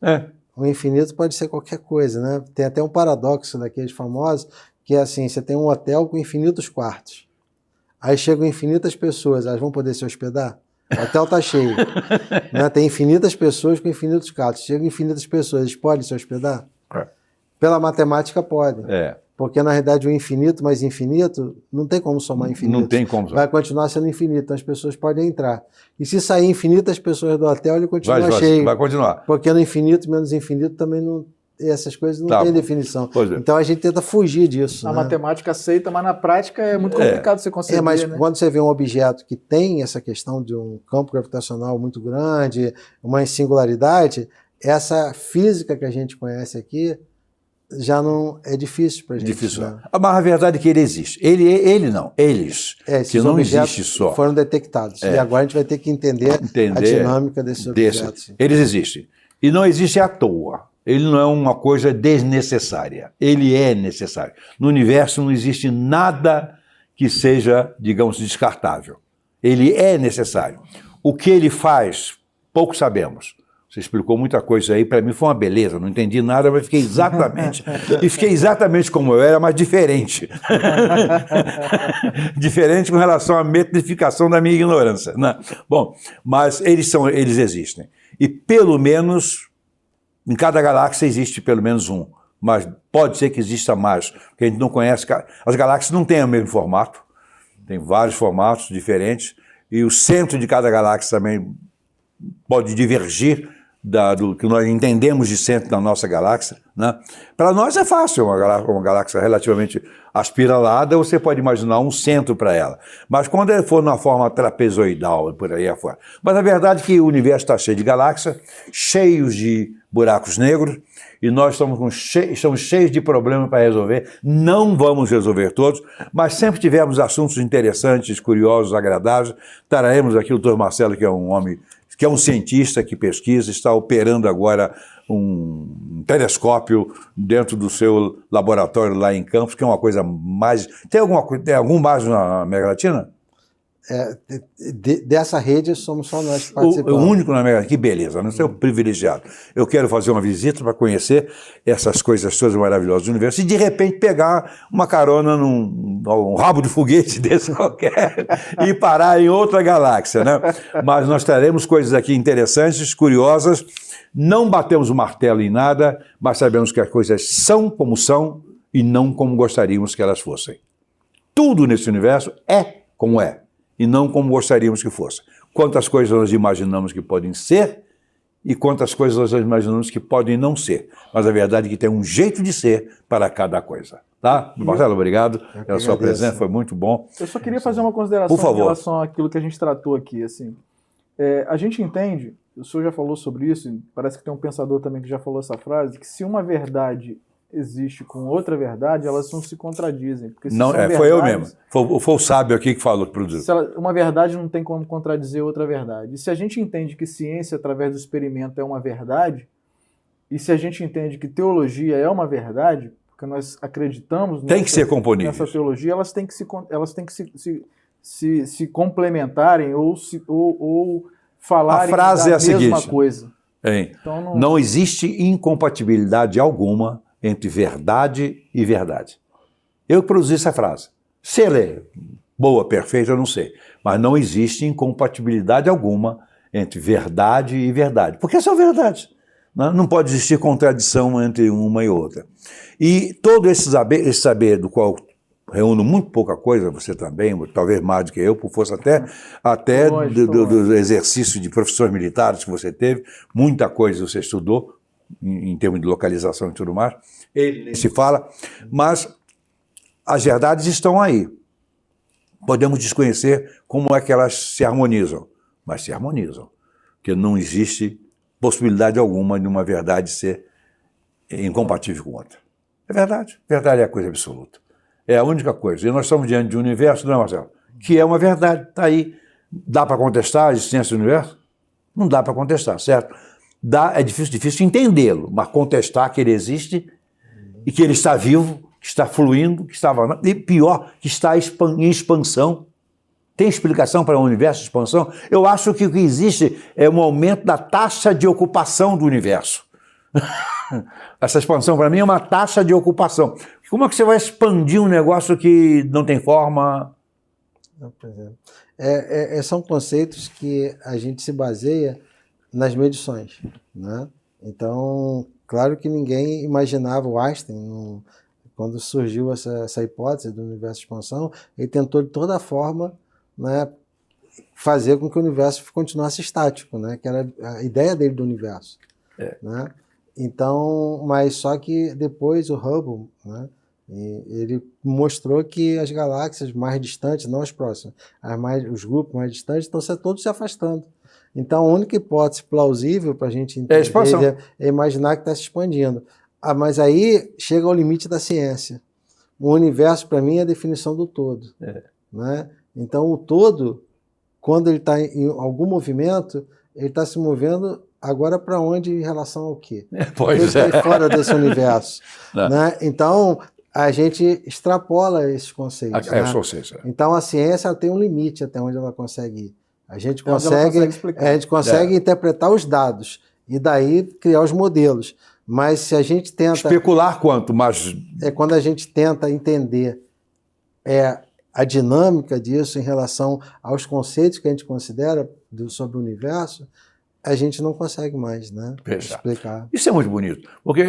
O infinito pode ser qualquer coisa. Né? Tem até um paradoxo daqueles famosos, que é assim, você tem um hotel com infinitos quartos. Aí chegam infinitas pessoas, elas vão poder se hospedar? O hotel está cheio. Né? Tem infinitas pessoas com infinitos quartos. Chegam infinitas pessoas, eles podem se hospedar? Pela matemática pode. Porque, na realidade, o infinito mais infinito não tem como somar infinito. Não tem como. Vai continuar sendo infinito, então as pessoas podem entrar. E se sair infinitas pessoas do hotel, ele continua cheio. Vai continuar. Porque no infinito menos infinito também não... Essas coisas não têm definição. Então a gente tenta fugir disso. A matemática aceita, mas na prática é muito complicado você conseguir. Mas quando você vê um objeto que tem essa questão de um campo gravitacional muito grande, uma singularidade, essa física que a gente conhece aqui já não é difícil para a gente. Difícil. Né? Mas a verdade é que ele existe. Ele não, eles. Que não existe só. Foram detectados. E agora a gente vai ter que entender a dinâmica desses objetos. Eles existem. E não existe à toa. Ele não é uma coisa desnecessária. Ele é necessário. No universo não existe nada que seja, digamos, descartável. Ele é necessário. O que ele faz, pouco sabemos. Você explicou muita coisa aí, para mim foi uma beleza, não entendi nada, mas fiquei exatamente como eu era, mas diferente. Diferente com relação à metrificação da minha ignorância. Né? Bom, mas eles existem. E pelo menos, em cada galáxia existe pelo menos um, mas pode ser que exista mais, porque a gente não conhece. As galáxias não têm o mesmo formato, tem vários formatos diferentes, e o centro de cada galáxia também pode divergir do que nós entendemos de centro da nossa galáxia. Né? Para nós é fácil, uma galáxia relativamente aspiralada, você pode imaginar um centro para ela. Mas quando ele for na forma trapezoidal, por aí afora. Mas a verdade é que o universo está cheio de galáxias, cheios de buracos negros, e nós estamos cheios de problemas para resolver. Não vamos resolver todos, mas sempre tivemos assuntos interessantes, curiosos, agradáveis. Traremos aqui o Dr. Marcelo, que é um homem, que é um cientista que pesquisa, está operando agora um telescópio dentro do seu laboratório lá em Campos, que é uma coisa mais... Tem algum base na América Latina? dessa rede somos só nós que O participamos. único na América, que beleza, não sou privilegiado. Eu quero fazer uma visita para conhecer essas coisas todas maravilhosas do universo e de repente pegar uma carona num rabo de foguete desse qualquer e parar em outra galáxia, né? Mas nós teremos coisas aqui interessantes, curiosas, não batemos o martelo em nada, mas sabemos que as coisas são como são e não como gostaríamos que elas fossem. Tudo nesse universo é como é. E não como gostaríamos que fosse. Quantas coisas nós imaginamos que podem ser e quantas coisas nós imaginamos que podem não ser. Mas a verdade é que tem um jeito de ser para cada coisa. Tá? Marcelo, obrigado pela sua presença, foi muito bom. Eu só queria fazer uma consideração Por favor. em relação àquilo que a gente tratou aqui. Assim. A gente entende, o senhor já falou sobre isso, e parece que tem um pensador também que já falou essa frase, que se uma verdade existe com outra verdade, elas não se contradizem. Porque se Não, são foi eu verdades, mesmo. Foi o sábio aqui que falou, que produziu. uma verdade não tem como contradizer outra verdade. E se a gente entende que ciência, através do experimento, é uma verdade, e se a gente entende que teologia é uma verdade, porque nós acreditamos Tem que ser componíveis. nessa teologia, elas têm que se complementarem ou falarem A frase da é a mesma seguinte, coisa. Hein? Então, Não existe incompatibilidade alguma entre verdade e verdade. Eu produzi essa frase. Se ela é boa, perfeita, eu não sei. Mas não existe incompatibilidade alguma entre verdade e verdade. Porque são verdades. Não pode existir contradição entre uma e outra. E todo esse saber do qual reúno muito pouca coisa, você também, talvez mais do que eu, por força até do exercício de professores militares que você teve, muita coisa você estudou, em termos de localização e tudo mais, ele nem se fala, mas as verdades estão aí. Podemos desconhecer como é que elas se harmonizam, mas se harmonizam, porque não existe possibilidade alguma de uma verdade ser incompatível com outra. É verdade, verdade é a coisa absoluta. É a única coisa. E nós estamos diante de um universo, não é, Marcelo? Que é uma verdade, está aí. Dá para contestar a existência do universo? Não dá para contestar, certo? É difícil entendê-lo, mas contestar que ele existe e que ele está vivo, que está fluindo, que está avançando, e pior, que está em expansão. Tem explicação para o universo de expansão? Eu acho que o que existe é um aumento da taxa de ocupação do universo. Essa expansão, para mim, é uma taxa de ocupação. Como é que você vai expandir um negócio que não tem forma? São conceitos que a gente se baseia nas medições, né? Então, claro que ninguém imaginava, o Einstein, quando surgiu essa hipótese do universo de expansão, ele tentou de toda forma, né, fazer com que o universo continuasse estático, né, que era a ideia dele do universo. Né? Então, mas só que depois o Hubble, né, ele mostrou que as galáxias mais distantes, não as próximas, os grupos mais distantes estão todos se afastando. Então, a única hipótese plausível para a gente entender é imaginar que está se expandindo. Mas aí chega ao limite da ciência. O universo, para mim, é a definição do todo. Né? Então, o todo, quando ele está em algum movimento, ele está se movendo agora para onde em relação ao quê? Pois ele está fora desse universo. Né? Então, a gente extrapola esses conceitos. Né? Então, a ciência tem um limite até onde ela consegue ir. A gente consegue interpretar os dados e daí criar os modelos. Mas se a gente tenta... Especular quanto, mas... quando a gente tenta entender a dinâmica disso em relação aos conceitos que a gente considera sobre o universo, a gente não consegue mais, né, explicar. Isso é muito bonito, porque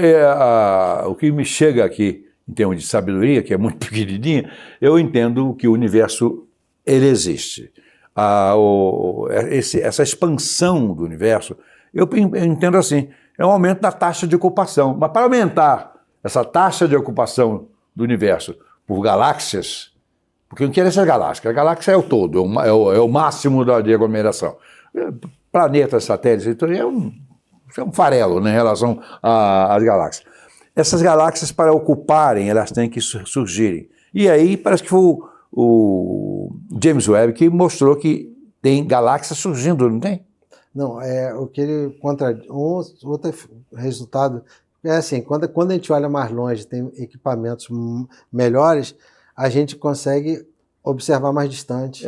o que me chega aqui, em termos de sabedoria, que é muito pequenininha, eu entendo que o universo, ele existe. Essa expansão do universo, eu entendo assim, é um aumento da taxa de ocupação. Mas para aumentar essa taxa de ocupação do universo por galáxias, porque eu não quero essas galáxias, a galáxia é o todo, é o máximo de aglomeração. Planetas, satélites, então é um farelo, né, em relação às galáxias. Essas galáxias, para ocuparem, elas têm que surgirem. E aí parece que foi o James Webb que mostrou que tem galáxias surgindo, não tem? Não, o que ele outro resultado é assim, quando a gente olha mais longe, tem equipamentos melhores, a gente consegue observar mais distante.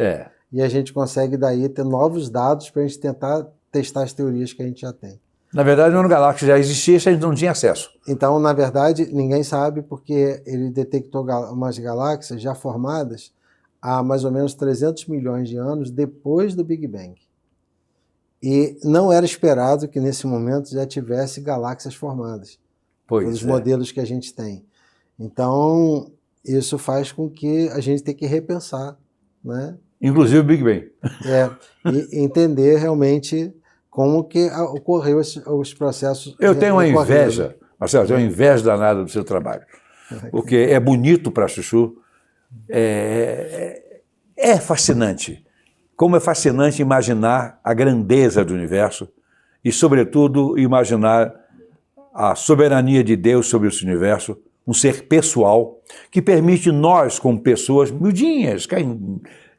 e a gente consegue daí ter novos dados para a gente tentar testar as teorias que a gente já tem. Na verdade, o galáxia já existia, a gente não tinha acesso. Então, na verdade, ninguém sabe porque ele detectou umas galáxias já formadas há mais ou menos 300 milhões de anos depois do Big Bang. E não era esperado que nesse momento já tivesse galáxias formadas, pelos modelos que a gente tem. Então, isso faz com que a gente tenha que repensar, né? Inclusive o Big Bang. E entender realmente como que ocorreu os processos. Eu tenho uma inveja, Marcelo, eu tenho uma inveja danada do seu trabalho, porque é bonito para Chuchu, é fascinante. Como é fascinante imaginar a grandeza do universo e, sobretudo, imaginar a soberania de Deus sobre esse universo, um ser pessoal que permite nós, como pessoas miudinhas,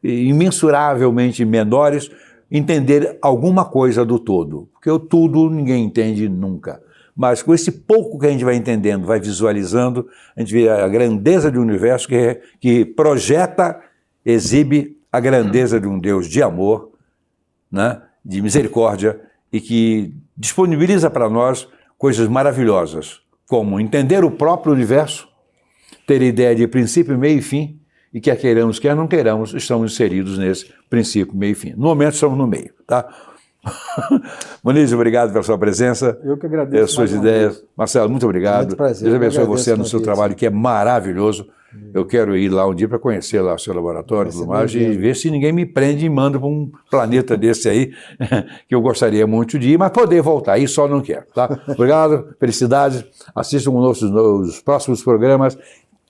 imensuravelmente menores, entender alguma coisa do todo. Porque o tudo ninguém entende nunca. Mas com esse pouco que a gente vai entendendo, vai visualizando, a gente vê a grandeza do universo que projeta, exibe a grandeza de um Deus de amor, né, de misericórdia, e que disponibiliza para nós coisas maravilhosas, como entender o próprio universo, ter ideia de princípio, meio e fim, e quer queiramos, quer não queiramos, estamos inseridos nesse princípio, meio e fim. No momento estamos no meio, tá? Muniz, obrigado pela sua presença. Eu que agradeço. Pelas suas ideias. Marcelo, muito obrigado. Muito prazer. Deus abençoe você no seu trabalho, que é maravilhoso. Eu quero ir lá um dia para conhecer lá o seu laboratório e ver se ninguém me prende e manda para um planeta desse aí, que eu gostaria muito de ir, mas poder voltar, aí só não quero, tá? Obrigado, felicidades, assistam os próximos programas.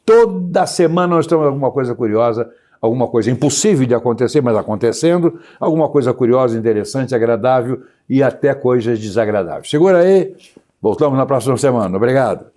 Toda semana nós temos alguma coisa curiosa, alguma coisa impossível de acontecer, mas acontecendo, alguma coisa curiosa, interessante, agradável e até coisas desagradáveis. Segura aí, voltamos na próxima semana. Obrigado.